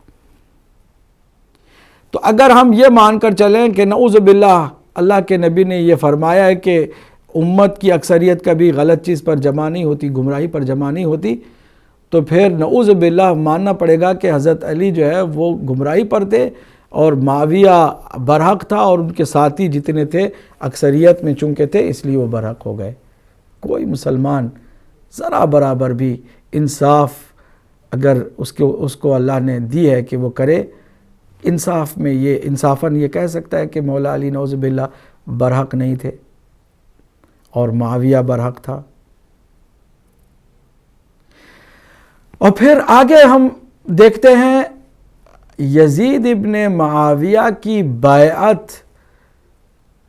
تو اگر ہم یہ مان کر چلیں کہ نعوذ باللہ اللہ کے نبی نے یہ فرمایا ہے کہ امت کی اکثریت کبھی غلط چیز پر جمع نہیں ہوتی، گمراہی پر جمع نہیں ہوتی، تو پھر نعوذ باللہ ماننا پڑے گا کہ حضرت علی جو ہے وہ گمراہی پر تھے اور معاویہ برحق تھا، اور ان کے ساتھی جتنے تھے اکثریت میں چونکہ تھے اس لیے وہ برحق ہو گئے۔ کوئی مسلمان ذرا برابر بھی انصاف اگر اس کو اللہ نے دی ہے کہ وہ کرے، انصاف میں یہ انصافاً یہ کہہ سکتا ہے کہ مولا علی نعوذ باللہ برحق نہیں تھے اور معاویہ برحق تھا۔ اور پھر آگے ہم دیکھتے ہیں یزید ابن معاویہ کی بیعت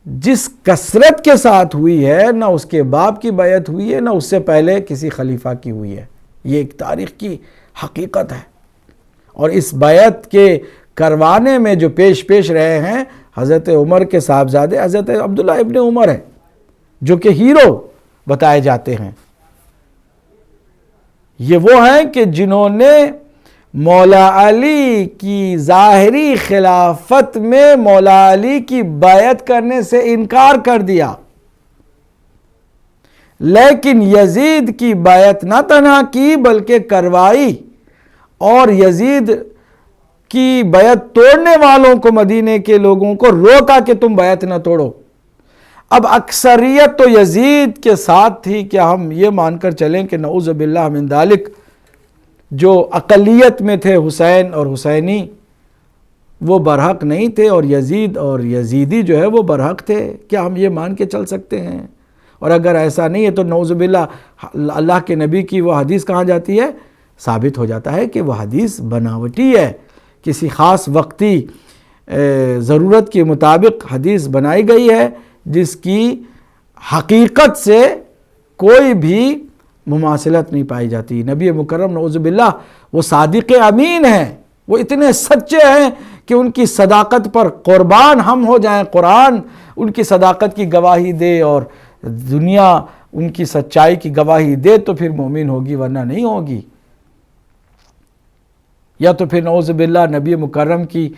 جس کثرت کے ساتھ ہوئی ہے، نہ اس کے باپ کی بیعت ہوئی ہے، نہ اس سے پہلے کسی خلیفہ کی ہوئی ہے۔ یہ ایک تاریخ کی حقیقت ہے، اور اس بیعت کے کروانے میں جو پیش رہے ہیں حضرت عمر کے صاحبزادے حضرت عبداللہ ابن عمر ہیں، جو کہ ہیرو بتائے جاتے ہیں۔ یہ وہ ہیں کہ جنہوں نے مولا علی کی ظاہری خلافت میں مولا علی کی بیعت کرنے سے انکار کر دیا، لیکن یزید کی بیعت نہ تنہا کی بلکہ کروائی، اور یزید کی بیعت توڑنے والوں کو، مدینے کے لوگوں کو روکا کہ تم بیعت نہ توڑو۔ اب اکثریت تو یزید کے ساتھ تھی، کہ ہم یہ مان کر چلیں کہ نعوذ باللہ من ذالک، جو اقلیت میں تھے حسین اور حسینی وہ برحق نہیں تھے، اور یزید اور یزیدی جو ہے وہ برحق تھے؟ کیا ہم یہ مان کے چل سکتے ہیں؟ اور اگر ایسا نہیں ہے تو نعوذ باللہ اللہ کے نبی کی وہ حدیث کہاں جاتی ہے؟ ثابت ہو جاتا ہے کہ وہ حدیث بناوٹی ہے، کسی خاص وقتی ضرورت کے مطابق حدیث بنائی گئی ہے، جس کی حقیقت سے کوئی بھی مماثلت نہیں پائی جاتی۔ نبی مکرم نعوذ باللہ وہ صادق امین ہیں، وہ اتنے سچے ہیں کہ ان کی صداقت پر قربان ہم ہو جائیں۔ قرآن ان کی صداقت کی گواہی دے اور دنیا ان کی سچائی کی گواہی دے تو پھر مومن ہوگی، ورنہ نہیں ہوگی۔ یا تو پھر نعوذ باللہ نبی مکرم کی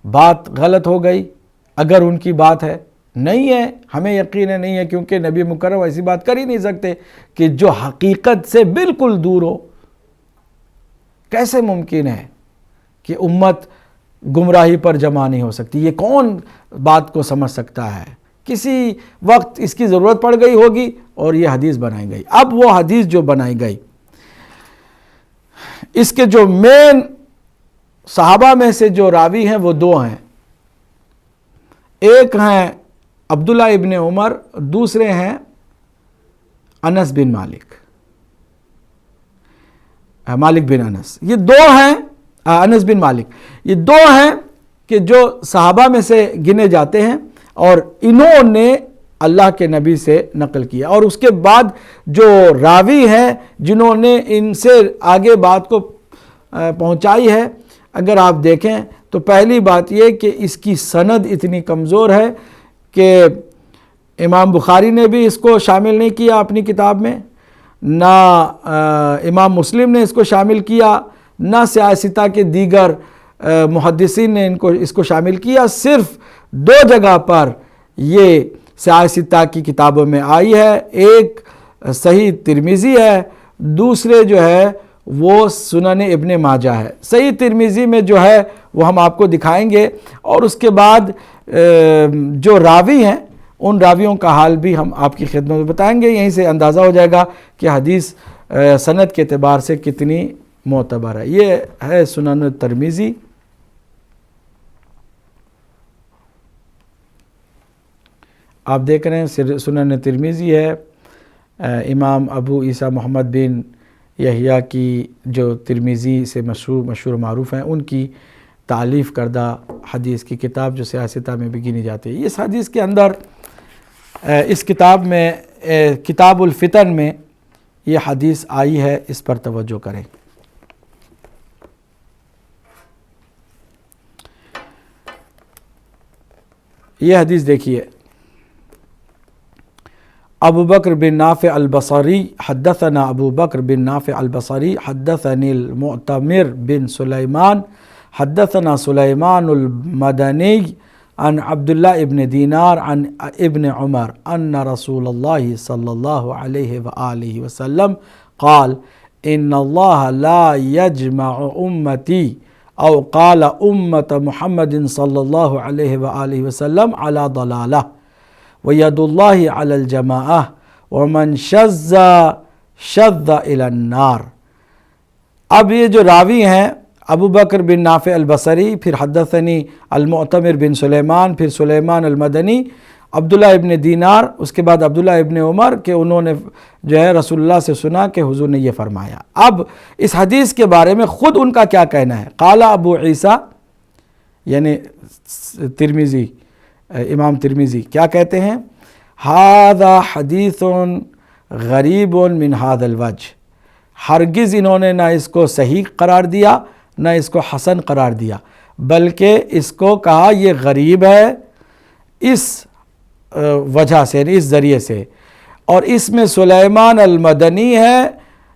بات غلط ہو گئی، اگر ان کی بات ہے، نہیں ہے، ہمیں یقین نہیں ہے، کیونکہ نبی مکرم ایسی بات کر ہی نہیں سکتے کہ جو حقیقت سے بالکل دور ہو۔ کیسے ممکن ہے کہ امت گمراہی پر جمع نہیں ہو سکتی؟ یہ کون بات کو سمجھ سکتا ہے؟ کسی وقت اس کی ضرورت پڑ گئی ہوگی اور یہ حدیث بنائی گئی۔ اب وہ حدیث جو بنائی گئی، اس کے جو مین صحابہ میں سے جو راوی ہیں وہ دو ہیں، ایک ہیں عبداللہ ابن عمر، دوسرے ہیں انس بن مالک بن انس۔ یہ دو ہیں، انس بن مالک، یہ دو ہیں کہ جو صحابہ میں سے گنے جاتے ہیں، اور انہوں نے اللہ کے نبی سے نقل کیا۔ اور اس کے بعد جو راوی ہیں جنہوں نے ان سے آگے بات کو پہنچائی ہے، اگر آپ دیکھیں تو پہلی بات یہ کہ اس کی سند اتنی کمزور ہے کہ امام بخاری نے بھی اس کو شامل نہیں کیا اپنی کتاب میں، نہ امام مسلم نے اس کو شامل کیا، نہ سیاستہ کے دیگر محدثین نے اس کو شامل کیا۔ صرف دو جگہ پر یہ سیاستہ کی کتابوں میں آئی ہے، ایک صحیح ترمذی ہے، دوسرے جو ہے وہ سنن ابن ماجہ ہے۔ صحیح ترمذی میں جو ہے وہ ہم آپ کو دکھائیں گے، اور اس کے بعد جو راوی ہیں ان راویوں کا حال بھی ہم آپ کی خدمت میں بتائیں گے۔ یہیں سے اندازہ ہو جائے گا کہ حدیث سند کے اعتبار سے کتنی معتبر ہے۔ یہ ہے سنن ترمذی۔ آپ دیکھ رہے ہیں سنن ترمذی ہے، امام ابو عیسیٰ محمد بن یحییٰ کی جو ترمذی سے مشہور معروف ہیں، ان کی تالیف کردہ حدیث کی کتاب جو سیاستہ میں بھی گنی جاتی ہے۔ اس حدیث کے اندر، اس کتاب میں کتاب الفتن میں یہ حدیث آئی ہے، اس پر توجہ کریں۔ یہ حدیث دیکھیے، ابو بکر بن نافع البصری حدثنا ابو بکر بن نافع البصری حدثني المعتمر بن سلیمان حدثنا سلیمان المدنی عن عبداللہ ابن دینار عن ابن عمر ان رسول اللہ صلی اللہ علیہ وآلہ وسلم قال ان اللہ لا يجمع امتی او قال امت محمد صلی اللہ علیہ وآلہ وسلم على ضلالہ وَيَدُ اللَّهِ عَلَى الْجَمَاعَةِ وَمَنْ شَذَّ إِلَى النَّارِ۔ اب یہ جو راوی ہیں ابو بکر بن نافع البصری، پھر حدثنی المعتمر بن سلیمان، پھر سلیمان المدنی، عبداللہ ابن دینار، اس کے بعد عبداللہ ابن عمر، کہ انہوں نے جو ہے رسول اللہ سے سنا کہ حضور نے یہ فرمایا۔ اب اس حدیث کے بارے میں خود ان کا کیا کہنا ہے؟ قال ابو عیسیٰ، یعنی ترمذی، امام ترمذی کیا کہتے ہیں؟ ھذا حدیث غریب من ھذا الوجہ، ہرگز انہوں نے نہ اس کو صحیح قرار دیا نہ اس کو حسن قرار دیا، بلکہ اس کو کہا یہ غریب ہے اس وجہ سے، اس ذریعے سے، اور اس میں سلیمان المدنی ہے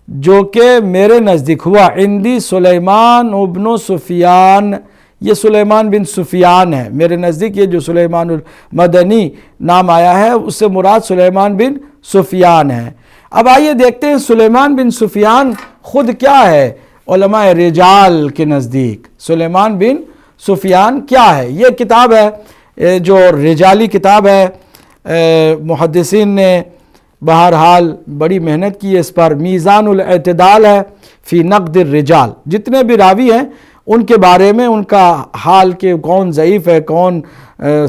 جو کہ میرے نزدیک ہوا عندی سلیمان ابن سفیان، یہ سلیمان بن سفیان ہے میرے نزدیک۔ یہ جو سلیمان المدنی نام آیا ہے اس سے مراد سلیمان بن سفیان ہے۔ اب آئیے دیکھتے ہیں سلیمان بن سفیان خود کیا ہے، علماء رجال کے نزدیک سلیمان بن سفیان کیا ہے؟ یہ کتاب ہے جو رجالی کتاب ہے، محدثین نے بہرحال بڑی محنت کی ہے اس پر۔ میزان الاعتدال ہے فی نقد الرجال، جتنے بھی راوی ہیں ان کے بارے میں ان کا حال کہ کون ضعیف ہے، کون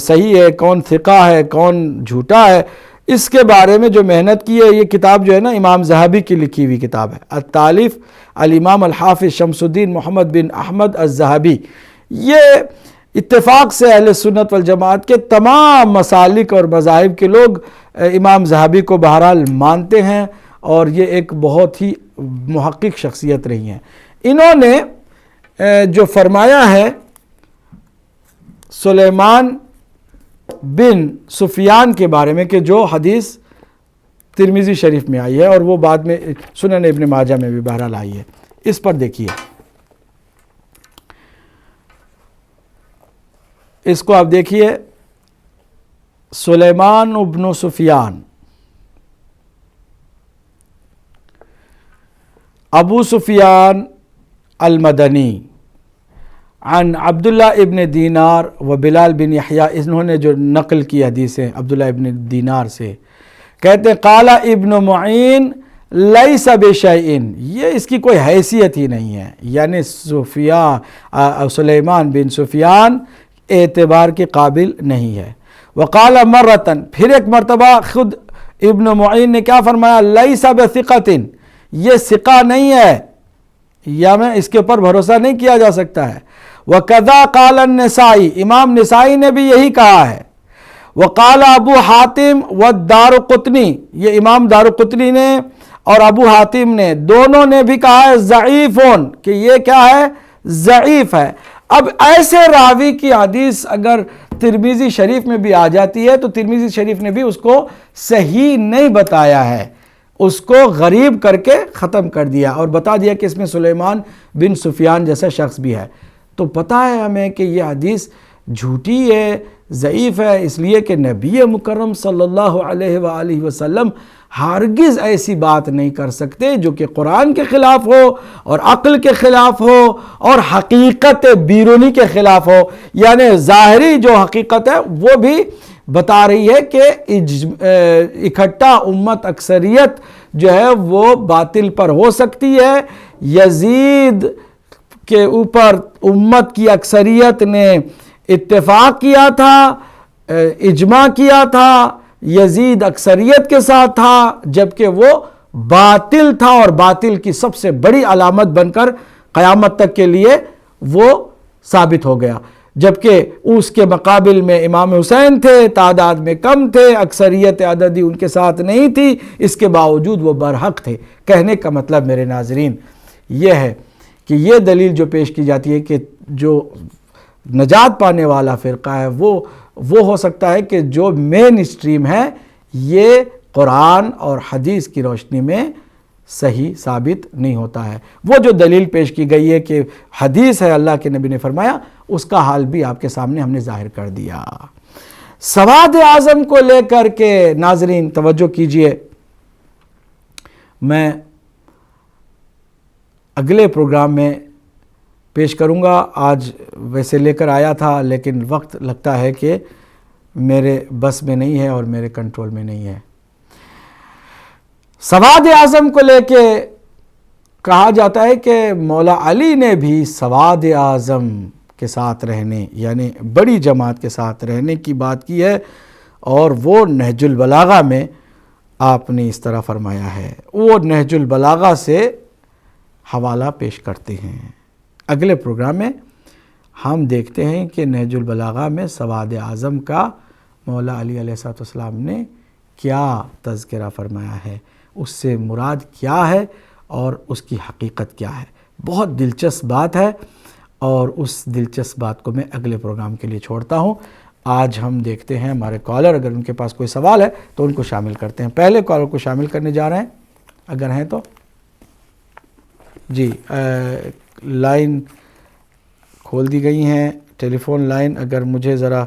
صحیح ہے، کون ثقہ ہے، کون جھوٹا ہے، اس کے بارے میں جو محنت کی ہے۔ یہ کتاب جو ہے نا امام ذہبی کی لکھی ہوئی کتاب ہے، التالیف الامام الحافظ شمس الدین محمد بن احمد الذہبی۔ یہ اتفاق سے اہل سنت والجماعت کے تمام مسالک اور مذاہب کے لوگ امام ذہبی کو بہرحال مانتے ہیں، اور یہ ایک بہت ہی محقق شخصیت رہی ہیں۔ انہوں نے جو فرمایا ہے سلیمان بن سفیان کے بارے میں کہ جو حدیث ترمذی شریف میں آئی ہے اور وہ بعد میں سنن ابن ماجہ میں بھی بہرحال آئی ہے، اس پر دیکھیے، اس کو آپ دیکھیے۔ سلیمان بن سفیان، ابو سفیان المدنی، عن عبداللہ ابن دینار و بلال بن یحییٰ، انہوں نے جو نقل کی حدیثیں عبداللہ ابن دینار سے، کہتے ہیں قال ابن معین لیس بشیء، یہ اس کی کوئی حیثیت ہی نہیں ہے، یعنی سلیمان بن سفیان اعتبار کے قابل نہیں ہے۔ وقال مرتن، پھر ایک مرتبہ خود ابن معین نے کیا فرمایا؟ لیس بثقۃ، یہ ثقہ نہیں ہے، یا میں اس کے اوپر بھروسہ نہیں کیا جا سکتا ہے۔ وَكَذَا قَالَ النَّسَائِي، امام نسائی نے بھی یہی کہا ہے۔ وقال ابو حاتم والدارقطنی، یہ امام دارقطنی نے اور ابو حاتم نے دونوں نے بھی کہا ہے ضعیفون، کہ یہ کیا ہے؟ ضعیف ہے۔ اب ایسے راوی کی حدیث اگر ترمذی شریف میں بھی آ جاتی ہے تو ترمذی شریف نے بھی اس کو صحیح نہیں بتایا ہے، اس کو غریب کر کے ختم کر دیا اور بتا دیا کہ اس میں سلیمان بن سفیان جیسا شخص بھی ہے۔ تو پتہ ہے ہمیں کہ یہ حدیث جھوٹی ہے، ضعیف ہے، اس لیے کہ نبی مکرم صلی اللہ علیہ وآلہ وسلم ہرگز ایسی بات نہیں کر سکتے جو کہ قرآن کے خلاف ہو اور عقل کے خلاف ہو اور حقیقت بیرونی کے خلاف ہو، یعنی ظاہری جو حقیقت ہے وہ بھی بتا رہی ہے کہ اکٹھا امت اکثریت جو ہے وہ باطل پر ہو سکتی ہے۔ یزید کے اوپر امت کی اکثریت نے اتفاق کیا تھا، اجماع کیا تھا، یزید اکثریت کے ساتھ تھا، جبکہ وہ باطل تھا اور باطل کی سب سے بڑی علامت بن کر قیامت تک کے لیے وہ ثابت ہو گیا، جبکہ اس کے مقابل میں امام حسین تھے، تعداد میں کم تھے، اکثریت عددی ان کے ساتھ نہیں تھی، اس کے باوجود وہ برحق تھے۔ کہنے کا مطلب میرے ناظرین یہ ہے کہ یہ دلیل جو پیش کی جاتی ہے کہ جو نجات پانے والا فرقہ ہے وہ ہو سکتا ہے کہ جو مین اسٹریم ہے یہ قرآن اور حدیث کی روشنی میں صحیح ثابت نہیں ہوتا ہے۔ وہ جو دلیل پیش کی گئی ہے کہ حدیث ہے، اللہ کے نبی نے فرمایا، اس کا حال بھی آپ کے سامنے ہم نے ظاہر کر دیا۔ سواد اعظم کو لے کر کے ناظرین توجہ کیجئے، میں اگلے پروگرام میں پیش کروں گا، آج ویسے لے کر آیا تھا لیکن وقت لگتا ہے کہ میرے بس میں نہیں ہے اور میرے کنٹرول میں نہیں ہے۔ سواد اعظم کو لے کے کہا جاتا ہے کہ مولا علی نے بھی سواد اعظم کے ساتھ رہنے، یعنی بڑی جماعت کے ساتھ رہنے کی بات کی ہے، اور وہ نہج البلاغہ میں آپ نے اس طرح فرمایا ہے۔ وہ نہج البلاغہ سے حوالہ پیش کرتے ہیں۔ اگلے پروگرام میں ہم دیکھتے ہیں کہ نہج البلاغہ میں سواد اعظم کا مولا علی علیہ السلام نے کیا تذکرہ فرمایا ہے، اس سے مراد کیا ہے اور اس کی حقیقت کیا ہے۔ بہت دلچسپ بات ہے، اور اس دلچسپ بات کو میں اگلے پروگرام کے لیے چھوڑتا ہوں۔ آج ہم دیکھتے ہیں ہمارے کالر، اگر ان کے پاس کوئی سوال ہے تو ان کو شامل کرتے ہیں۔ پہلے کالر کو شامل کرنے جا رہے ہیں، اگر ہیں تو جی لائن کھول دی گئی ہیں، ٹیلی فون لائن، اگر مجھے ذرا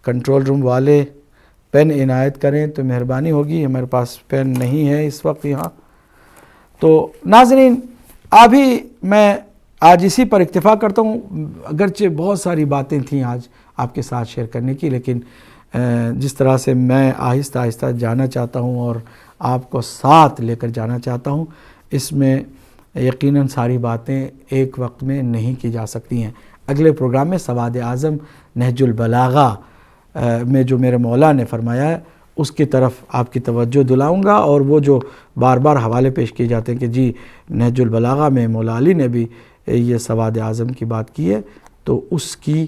کنٹرول روم والے پین عنایت کریں تو مہربانی ہوگی، ہمارے پاس پین نہیں ہے اس وقت یہاں۔ تو ناظرین ابھی میں آج اسی پر اکتفا کرتا ہوں، اگرچہ بہت ساری باتیں تھیں آج آپ کے ساتھ شیئر کرنے کی، لیکن جس طرح سے میں آہستہ آہستہ جانا چاہتا ہوں اور آپ کو ساتھ لے کر جانا چاہتا ہوں، اس میں یقیناً ساری باتیں ایک وقت میں نہیں کی جا سکتی ہیں۔ اگلے پروگرام میں سواد اعظم نہج البلاغہ میں جو میرے مولا نے فرمایا ہے اس کی طرف آپ کی توجہ دلاؤں گا، اور وہ جو بار بار حوالے پیش کیے جاتے ہیں کہ جی نہج البلاغہ میں مولا علی نے بھی یہ سواد اعظم کی بات کی ہے، تو اس کی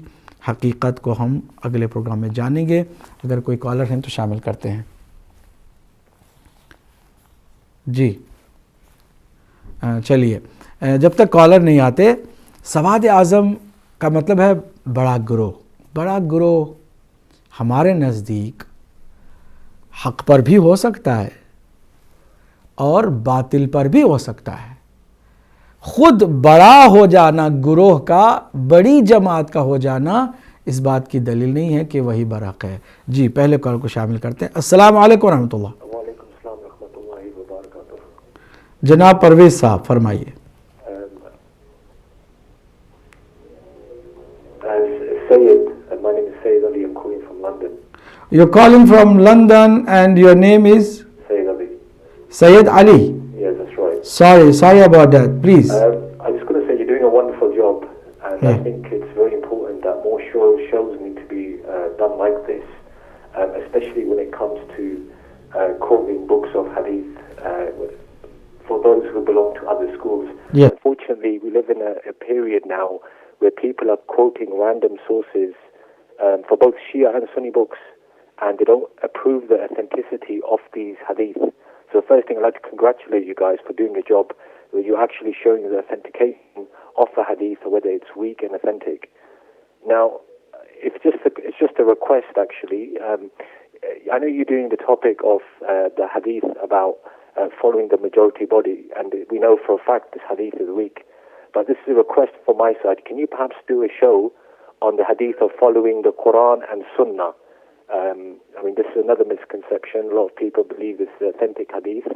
حقیقت کو ہم اگلے پروگرام میں جانیں گے۔ اگر کوئی کالر ہیں تو شامل کرتے ہیں۔ جی چلیے، جب تک کالر نہیں آتے، سواد اعظم کا مطلب ہے بڑا گروہ۔ بڑا گروہ ہمارے نزدیک حق پر بھی ہو سکتا ہے اور باطل پر بھی ہو سکتا ہے۔ خود بڑا ہو جانا گروہ کا، بڑی جماعت کا ہو جانا، اس بات کی دلیل نہیں ہے کہ وہی برحق ہے۔ جی پہلے کال کو شامل کرتے ہیں۔ السلام علیکم ورحمۃ اللہ۔ وعلیکم السلام ورحمۃ اللہ وبرکاتہ۔ جناب پرویز صاحب فرمائیے۔ Sayyid, my name is Sayyid Ali. I'm calling from London. You're calling from London and your name is? Sayyid Ali. Sayyid Ali. Yes, that's right. Sorry about that, please. I just got to say you're doing a wonderful job, and I think it's very important that more shows need to be done like this, especially when it comes to quoting books of hadith for those who belong to other schools. Yeah. Unfortunately, we live in a period now where people are quoting random sources for both Shia and Sunni books, and they don't approve the authenticity of these hadith. So first thing, I'd like to congratulate you guys for doing a job where you're actually showing the authentication of the hadith, or whether it's weak and authentic. Now, it's just a request actually. I know you're doing the topic of the hadith about following the majority body, and we know for a fact this hadith is weak. But this is a request from my side. Can you perhaps do a show on the hadith of following the Quran and Sunnah? I mean, this is another misconception. A lot of people believe this is authentic hadith,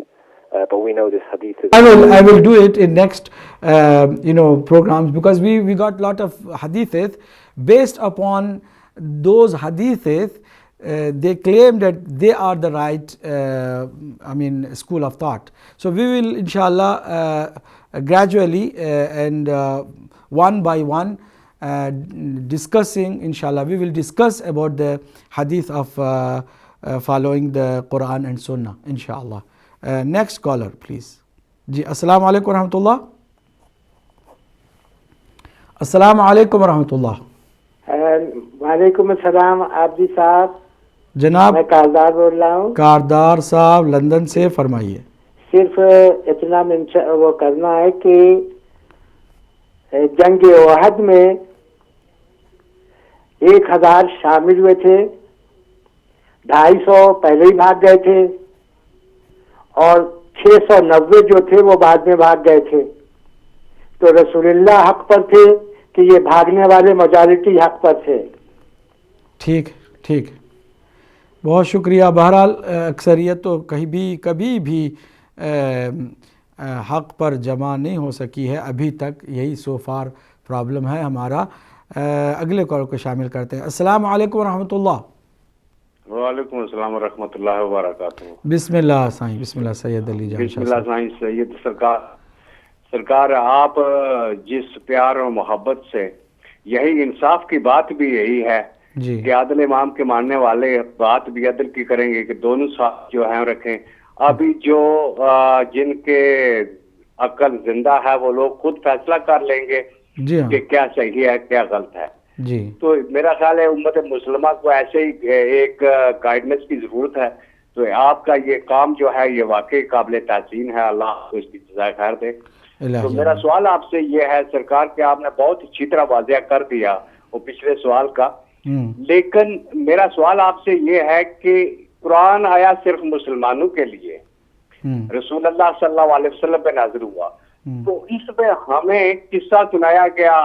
but we know this hadith is... I will do it in next programs, because we got lot of hadiths. Based upon those hadiths, they claim that they are the right school of thought. So we will inshallah gradually and one by one discussing, inshallah we will discuss about the hadith of following the Quran and Sunnah, inshallah. Next caller please. Ji assalamu alaikum warahmatullah. Assalamu alaikum warahmatullah. وعلیکم السلام آپ جی صاحب. جناب میں کاردار بول رہا ہوں. کاردار صاحب لندن سے، فرمائیے. صرف اتنا وہ کرنا ہے کہ جنگ احد میں 1000 شامل ہوئے تھے، 250 پہلے ہی بھاگ گئے تھے، اور 690 جو تھے وہ بعد میں بھاگ گئے تھے. تو رسول اللہ حق پر تھے کہ یہ بھاگنے والے میجارٹی حق پر تھے. ٹھیک بہت شکریہ. بہرحال اکثریت تو کبھی بھی حق پر جمع نہیں ہو سکی ہے ابھی تک، یہی سو فار پرابلم ہے ہمارا. اگلے کال کو شامل کرتے ہیں. السلام علیکم ورحمۃ اللہ. وعلیکم السلام ورحمۃ اللہ وبرکاتہ. بسم اللہ سائیں، بسم اللہ. سید علی جان. بسم اللہ سائیں. سید سرکار آپ جس پیار اور محبت سے، یہی انصاف کی بات بھی یہی ہے جی کہ عادل امام کے ماننے والے بات بھی عدل کی کریں گے کہ دونوں ساتھ جو ہیں رکھیں. ابھی جو جن کے عقل زندہ ہے وہ لوگ خود فیصلہ کر لیں گے جی کہ کیا صحیح ہے کیا غلط ہے. جی تو میرا خیال ہے امت مسلمہ کو ایسے ہی ایک گائیڈنس کی ضرورت ہے. تو آپ کا یہ کام جو ہے یہ واقعی قابل تحسین ہے. اللہ کو اس کی جزائے خیر دے. تو میرا سوال آپ سے یہ ہے سرکار کہ آپ نے بہت اچھی طرح واضح کر دیا وہ پچھلے سوال کا، لیکن میرا سوال آپ سے یہ ہے کہ قرآن آیا صرف مسلمانوں کے لیے، رسول اللہ صلی اللہ علیہ وسلم پہ نازل ہوا، تو اس میں ہمیں قصہ سنایا گیا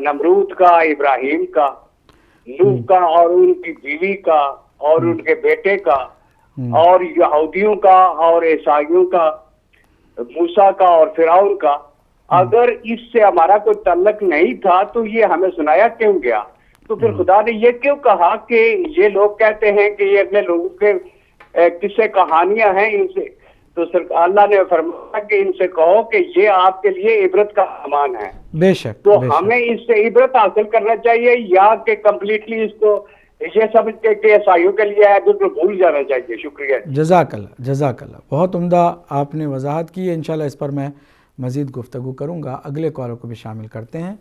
نمرود کا، ابراہیم کا، نوح کا اور ان کی بیوی کا اور ان کے بیٹے کا اور یہودیوں کا اور عیسائیوں کا، موسیٰ کا اور فرعون کا. اگر اس سے ہمارا کوئی تعلق نہیں تھا تو یہ ہمیں سنایا کیوں گیا؟ تو پھر خدا نے یہ کیوں کہا کہ یہ لوگ کہتے ہیں کہ یہ اگلے لوگوں کے قصے کہانیاں ہیں ان سے، تو اللہ نے فرمایا کہ ان سے کہو کہ یہ آپ کے لیے عبرت کا سامان ہے۔ بے شک۔ تو ہمیں اس سے عبرت حاصل کرنا چاہیے یا کہ کمپلیٹلی اس کو یہ سمجھ کے کہ عیسائیوں کے لیے ہے بالکل بھول جانا چاہیے؟ شکریہ۔ جزاک اللہ، جزاک اللہ، بہت عمدہ آپ نے وضاحت کی ہے۔ انشاءاللہ اس پر میں مزید گفتگو کروں گا۔ اگلے کالر کو بھی شامل کرتے ہیں۔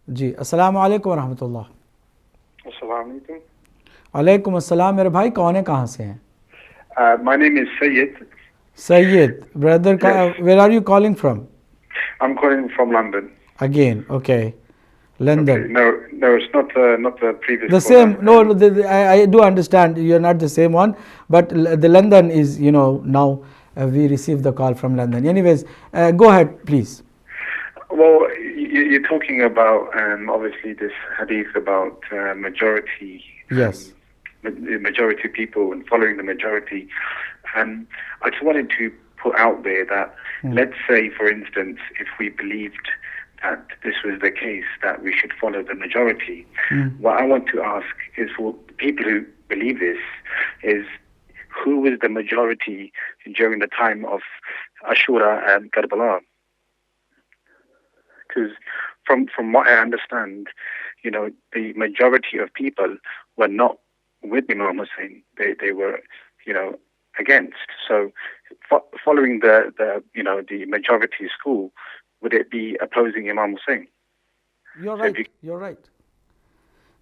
جی السلام علیکم ورحمۃ اللہ۔ السلام علیکم۔ وعلیکم السلام میرے بھائی، کون ہے، کہاں سے ہیں؟ My name is Syed. Syed, brother, where are you calling from? I'm calling from London. Again, okay. London. Okay. No, it's not the previous. The same. No, I do understand you're not the same one, but the London is, now we received the call from London. Anyways, go ahead, please. Well, you're talking about obviously this hadith about majority. Yes. The majority people and following the majority. And I just wanted to put out there that let's say, for instance, if we believed that this was the case, that we should follow the majority. What I want to ask is, for people who believe this, is who was the majority during the time of Ashura and Karbala? Because from what I understand, the majority of people were not with Imam Hussein. They were, against. So following the majority school, would it be opposing Imam Hussein? You're right. You're right.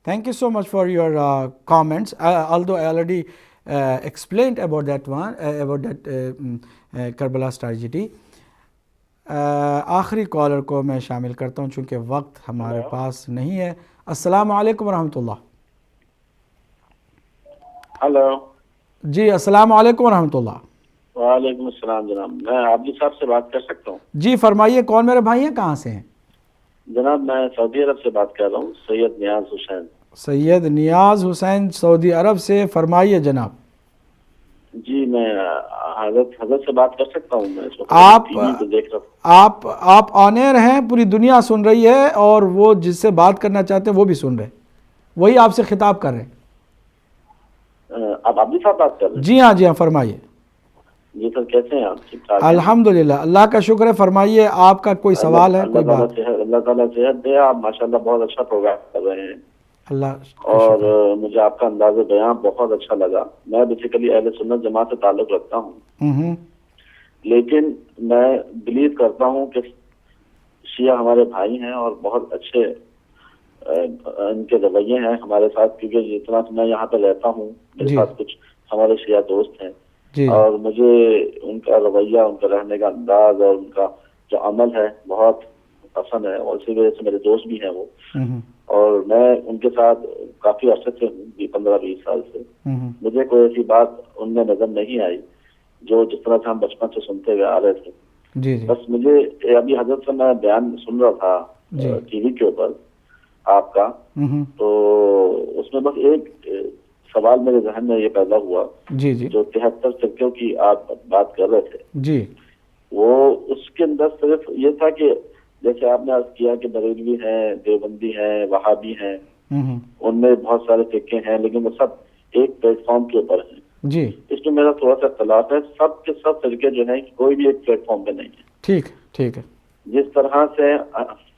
Thank you so much for your comments. Although I already explained about that one, about that Karbala's tragedy. آخری collar کو میں شامل کرتا ہوں چونکہ وقت ہمارے پاس نہیں ہے۔ السلام علیکم ورحمۃ اللہ۔ ہلو جی السلام علیکم ورحمۃ اللہ۔ وعلیکم السلام جناب، میں عابدی صاحب سے بات کر سکتا ہوں؟ جی فرمائیے، کون میرے بھائی ہیں، کہاں سے ہیں؟ جناب میں سعودی عرب سے بات کر رہا ہوں، سید نیاز حسین۔ سید نیاز حسین سعودی عرب سے، فرمائیے جناب۔ جی میں حضرت سے بات کر سکتا ہوں؟ میں اس وقت دیکھ رہا ہوں۔ آپ آن ایئر ہیں، پوری دنیا سن رہی ہے، اور وہ جس سے بات کرنا چاہتے ہیں وہ بھی سن رہے ہیں، وہی آپ سے خطاب کر رہے ہیں۔ آپ عابدی صاحب بات کر رہے ہیں؟ جی ہاں فرمائیے۔ جی سر، کیسے ہیں آپ؟ ٹھیک ٹھاک؟ الحمدللہ، اللہ کا شکر ہے۔ فرمائیے، آپ کا کوئی سوال ہے، کوئی بات؟ اللہ تعالیٰ صحت دے، آپ ماشاءاللہ بہت اچھا پروگرام کر رہے ہیں، اللہ، اور مجھے آپ کا انداز بیان بہت اچھا لگا۔ میں بیسیکلی اہل سنت جماعت سے تعلق رکھتا ہوں، لیکن میں بلیو کرتا ہوں کہ شیعہ ہمارے بھائی ہیں اور بہت اچھے ان کے رویے ہیں ہمارے ساتھ، کیونکہ جتنا میں یہاں پہ رہتا ہوں میرے ساتھ کچھ ہمارے شیعہ دوست ہیں، اور مجھے ان کا رویہ، ان کا رہنے کا انداز اور ان کا جو عمل ہے بہت پسند ہے، اور اسی وجہ سے میرے دوست بھی ہیں وہ، اور میں ان کے ساتھ کافی عرصے سے ہوں، 15-20 سال سے۔ مجھے کوئی ایسی بات ان میں نظر نہیں آئی جو جس طرح سے ہم بچپن سے سنتے ہوئے آ رہے تھے۔ بس مجھے ابھی حضرت سے میں بیان سن رہا تھا ٹی وی کے اوپر آپ کا، تو اس میں بس ایک سوال میرے ذہن میں یہ پیدا ہوا، جو 73 فرقوں کی آپ بات کر رہے تھے، وہ اس کے اندر صرف یہ تھا کہ جیسے آپ نے عرض کیا کہ بریلوی ہیں، دیوبندی ہیں، وہابی ہیں، ان میں بہت سارے فرقے ہیں، لیکن وہ سب ایک پلیٹ فارم کے اوپر ہیں۔ اس میں میرا تھوڑا سا اختلاف ہے، سب کے سب فرقے جو ہیں کوئی بھی ایک پلیٹ فارم پہ نہیں ہے۔ ٹھیک ہے۔ جس طرح سے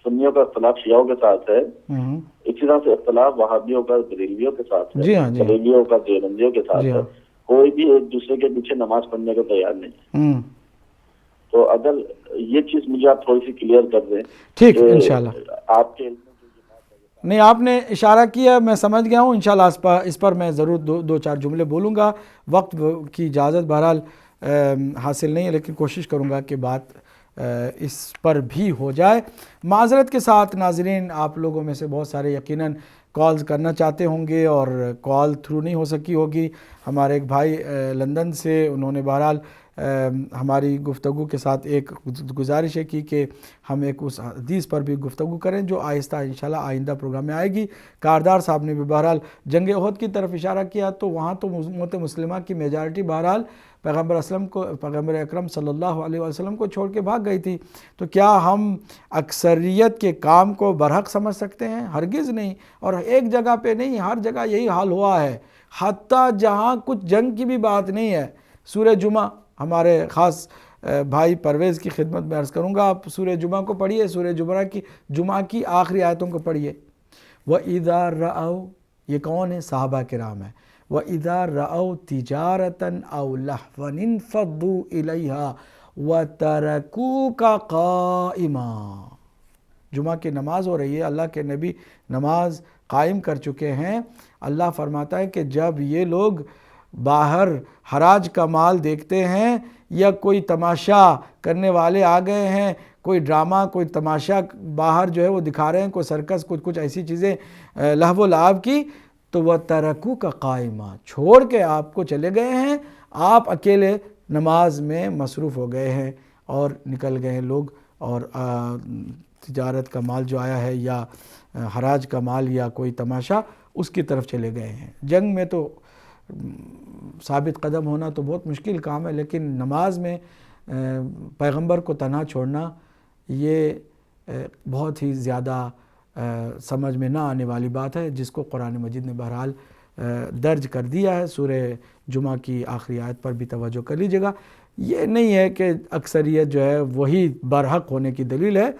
سنیوں کا اختلاف شیعوں کے ساتھ ہے، اسی طرح سے اختلاف وہابیوں کا بریلویوں کے ساتھ ہے، بریلویوں کا دیوبندیوں کے ساتھ ہے، کوئی بھی ایک دوسرے کے پیچھے نماز پڑھنے کو تیار نہیں ہے۔ تو اگر یہ چیز مجھے آپ تھوڑی سی کلیئر کر دیں۔ ٹھیک، انشاءاللہ۔ آپ کے نہیں، آپ نے اشارہ کیا، میں سمجھ گیا ہوں، انشاءاللہ اس پر میں ضرور دو چار جملے بولوں گا۔ وقت کی اجازت بہرحال حاصل نہیں ہے، لیکن کوشش کروں گا کہ بات اس پر بھی ہو جائے۔ معذرت کے ساتھ ناظرین، آپ لوگوں میں سے بہت سارے یقیناً کالز کرنا چاہتے ہوں گے اور کال تھرو نہیں ہو سکی ہوگی، ہمارے ایک بھائی لندن سے، انہوں نے بہرحال ہماری گفتگو کے ساتھ ایک گزارش ہے کی کہ ہم ایک اس حدیث پر بھی گفتگو کریں جو آہستہ انشاءاللہ آئندہ پروگرام میں آئے گی۔ کاردار صاحب نے بھی بہرحال جنگ احد کی طرف اشارہ کیا، تو وہاں تو امت مسلمہ کی میجارٹی بہرحال پیغمبر اکرم صلی اللہ علیہ وسلم کو چھوڑ کے بھاگ گئی تھی، تو کیا ہم اکثریت کے کام کو برحق سمجھ سکتے ہیں؟ ہرگز نہیں، اور ایک جگہ پہ نہیں، ہر جگہ یہی حال ہوا ہے، حتیٰ جہاں کچھ جنگ کی بھی بات نہیں ہے۔ سورہ جمعہ، ہمارے خاص بھائی پرویز کی خدمت میں عرض کروں گا، آپ سورہ جمعہ کو پڑھیے، سورہ جمعہ کی آخری آیتوں کو پڑھیے۔ وَإِذَا رَأَوْا، یہ کون ہے؟ صحابہ کرام ہیں۔ وَإِذَا رَأَوْا تِجَارَةً أَوْ لَهْوًا انفضوا إِلَيْهَا وَتَرَكُوكَ قَائِمًا۔ جمعہ کی نماز ہو رہی ہے، اللہ کے نبی نماز قائم کر چکے ہیں۔ اللہ فرماتا ہے کہ جب یہ لوگ باہر حراج کا مال دیکھتے ہیں یا کوئی تماشا کرنے والے آ گئے ہیں، کوئی ڈرامہ، کوئی تماشا باہر جو ہے وہ دکھا رہے ہیں، کوئی سرکس، کچھ ایسی چیزیں لہو و لعب کی، تو وہ ترکو کا قائمہ، چھوڑ کے آپ کو چلے گئے ہیں، آپ اکیلے نماز میں مصروف ہو گئے ہیں اور نکل گئے ہیں لوگ، اور تجارت کا مال جو آیا ہے یا حراج کا مال یا کوئی تماشا، اس کی طرف چلے گئے ہیں۔ جنگ میں تو ثابت قدم ہونا تو بہت مشکل کام ہے، لیکن نماز میں پیغمبر کو تنہا چھوڑنا یہ بہت ہی زیادہ سمجھ میں نہ آنے والی بات ہے، جس کو قرآن مجید نے بہرحال درج کر دیا ہے۔ سورہ جمعہ کی آخری آیت پر بھی توجہ کر لیجیے گا۔ یہ نہیں ہے کہ اکثریت جو ہے وہی برحق ہونے کی دلیل ہے،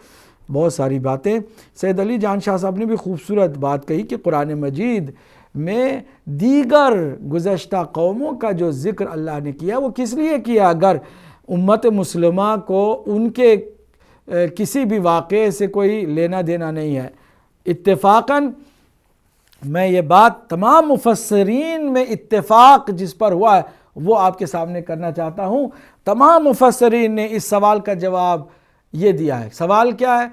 بہت ساری باتیں۔ سید علی جان شاہ صاحب نے بھی خوبصورت بات کہی کہ قرآن مجید میں دیگر گزشتہ قوموں کا جو ذکر اللہ نے کیا وہ کس لیے کیا؟ اگر امت مسلمہ کو ان کے کسی بھی واقعے سے کوئی لینا دینا نہیں ہے، اتفاقاً میں یہ بات تمام مفسرین میں اتفاق جس پر ہوا ہے وہ آپ کے سامنے کرنا چاہتا ہوں۔ تمام مفسرین نے اس سوال کا جواب یہ دیا ہے۔ سوال کیا ہے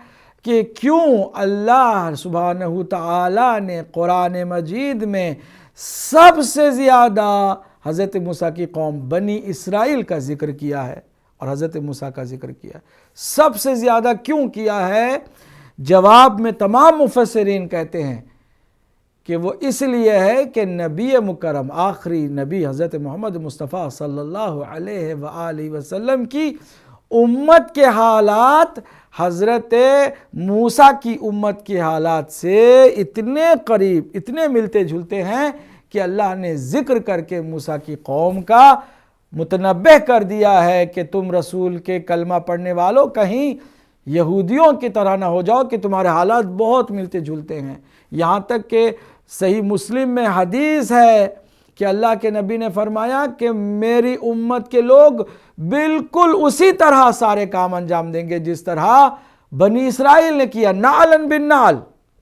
کہ کیوں اللہ سبحانہ تعالی نے قرآن مجید میں سب سے زیادہ حضرت موسیٰ کی قوم بنی اسرائیل کا ذکر کیا ہے اور حضرت موسیٰ کا ذکر کیا ہے؟ سب سے زیادہ کیوں کیا ہے؟ جواب میں تمام مفسرین کہتے ہیں کہ وہ اس لیے ہے کہ نبی مکرم، آخری نبی حضرت محمد مصطفیٰ صلی اللہ علیہ وآلہ وسلم کی امت کے حالات حضرت موسیٰ کی امت کے حالات سے اتنے قریب، اتنے ملتے جھلتے ہیں کہ اللہ نے ذکر کر کے موسیٰ کی قوم کا متنبہ کر دیا ہے کہ تم رسول کے کلمہ پڑھنے والوں کہیں یہودیوں کی طرح نہ ہو جاؤ کہ تمہارے حالات بہت ملتے جھلتے ہیں۔ یہاں تک کہ صحیح مسلم میں حدیث ہے کہ اللہ کے نبی نے فرمایا کہ میری امت کے لوگ بالکل اسی طرح سارے کام انجام دیں گے جس طرح بنی اسرائیل نے کیا، نعلاً بالنعل،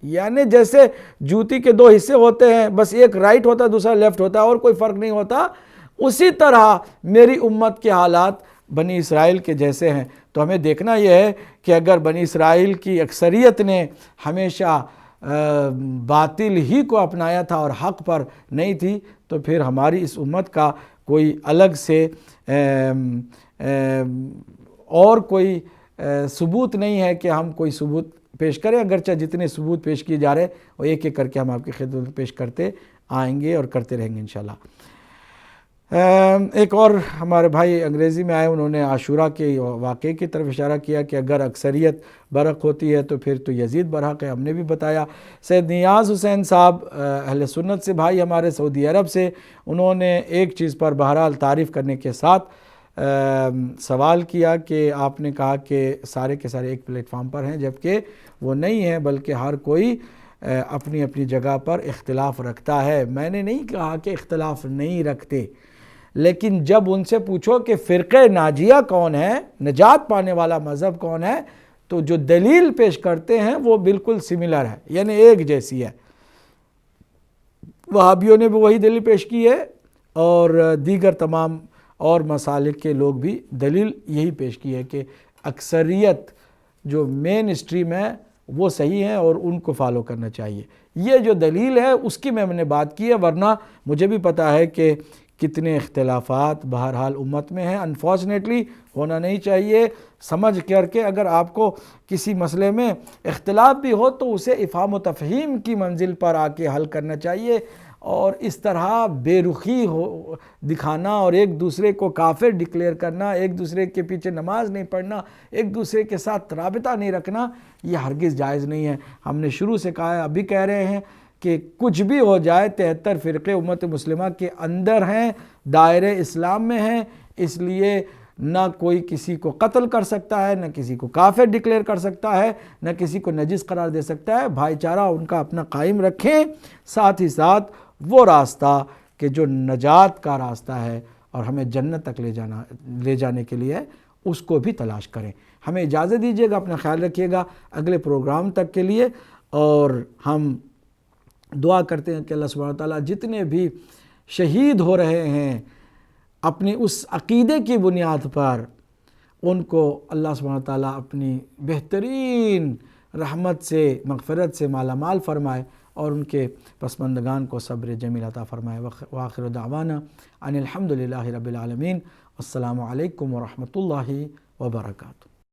یعنی جیسے جوتی کے دو حصے ہوتے ہیں، بس ایک رائٹ ہوتا ہے دوسرا لیفٹ ہوتا ہے اور کوئی فرق نہیں ہوتا، اسی طرح میری امت کے حالات بنی اسرائیل کے جیسے ہیں۔ تو ہمیں دیکھنا یہ ہے کہ اگر بنی اسرائیل کی اکثریت نے ہمیشہ باطل ہی کو اپنایا تھا اور حق پر نہیں تھی، تو پھر ہماری اس امت کا کوئی الگ سے اور کوئی ثبوت نہیں ہے کہ ہم کوئی ثبوت پیش کریں، اگرچہ جتنے ثبوت پیش کیے جا رہے ہیں وہ ایک ایک کر کے ہم آپ کی خدمت پیش کرتے آئیں گے اور کرتے رہیں گے انشاءاللہ۔ ایک اور ہمارے بھائی انگریزی میں آئے، انہوں نے عاشورہ کے واقعے کی طرف اشارہ کیا کہ اگر اکثریت برحق ہوتی ہے تو پھر تو یزید برحق ہے، ہم نے بھی بتایا۔ سید نیاز حسین صاحب اہل سنت سے بھائی ہمارے سعودی عرب سے، انہوں نے ایک چیز پر بہرحال تعریف کرنے کے ساتھ سوال کیا کہ آپ نے کہا کہ سارے کے سارے ایک پلیٹ فارم پر ہیں، جبکہ وہ نہیں ہیں، بلکہ ہر کوئی اپنی اپنی جگہ پر اختلاف رکھتا ہے۔ میں نے نہیں کہا کہ اختلاف نہیں رکھتے، لیکن جب ان سے پوچھو کہ فرقہ ناجیہ کون ہے، نجات پانے والا مذہب کون ہے، تو جو دلیل پیش کرتے ہیں وہ بالکل سملر ہے، یعنی ایک جیسی ہے۔ وہابیوں نے بھی وہی دلیل پیش کی ہے اور دیگر تمام اور مسالک کے لوگ بھی دلیل یہی پیش کی ہے کہ اکثریت جو مین اسٹریم ہے وہ صحیح ہے اور ان کو فالو کرنا چاہیے۔ یہ جو دلیل ہے اس کی میں نے بات کی ہے، ورنہ مجھے بھی پتا ہے کہ کتنے اختلافات بہرحال امت میں ہیں، انفارچونیٹلی ہونا نہیں چاہیے. سمجھ کر کے اگر آپ کو کسی مسئلے میں اختلاف بھی ہو تو اسے افہام و تفہیم کی منزل پر آ کے حل کرنا چاہیے، اور اس طرح بے رخی دکھانا اور ایک دوسرے کو کافر ڈکلیئر کرنا، ایک دوسرے کے پیچھے نماز نہیں پڑھنا، ایک دوسرے کے ساتھ رابطہ نہیں رکھنا، یہ ہرگز جائز نہیں ہے. ہم نے شروع سے کہا ہے، ابھی کہہ رہے ہیں کہ کچھ بھی ہو جائے 73 فرقے امت مسلمہ کے اندر ہیں، دائرے اسلام میں ہیں، اس لیے نہ کوئی کسی کو قتل کر سکتا ہے، نہ کسی کو کافر ڈکلیئر کر سکتا ہے، نہ کسی کو نجس قرار دے سکتا ہے. بھائی چارہ ان کا اپنا قائم رکھیں، ساتھ ہی ساتھ وہ راستہ کہ جو نجات کا راستہ ہے اور ہمیں جنت تک لے جانے کے لیے اس کو بھی تلاش کریں. ہمیں اجازت دیجیے گا، اپنا خیال رکھیے گا اگلے پروگرام تک کے لیے، اور ہم دعا کرتے ہیں کہ اللہ سبحانہ وتعالیٰ جتنے بھی شہید ہو رہے ہیں اپنی اس عقیدے کی بنیاد پر، ان کو اللہ سبحانہ وتعالیٰ اپنی بہترین رحمت سے، مغفرت سے مالا مال فرمائے، اور ان کے پسماندگان کو صبر جمیل عطا فرمائے. وآخر دعوانا ان الحمد للہ رب العالمین. السلام علیکم ورحمۃ اللہ وبرکاتہ.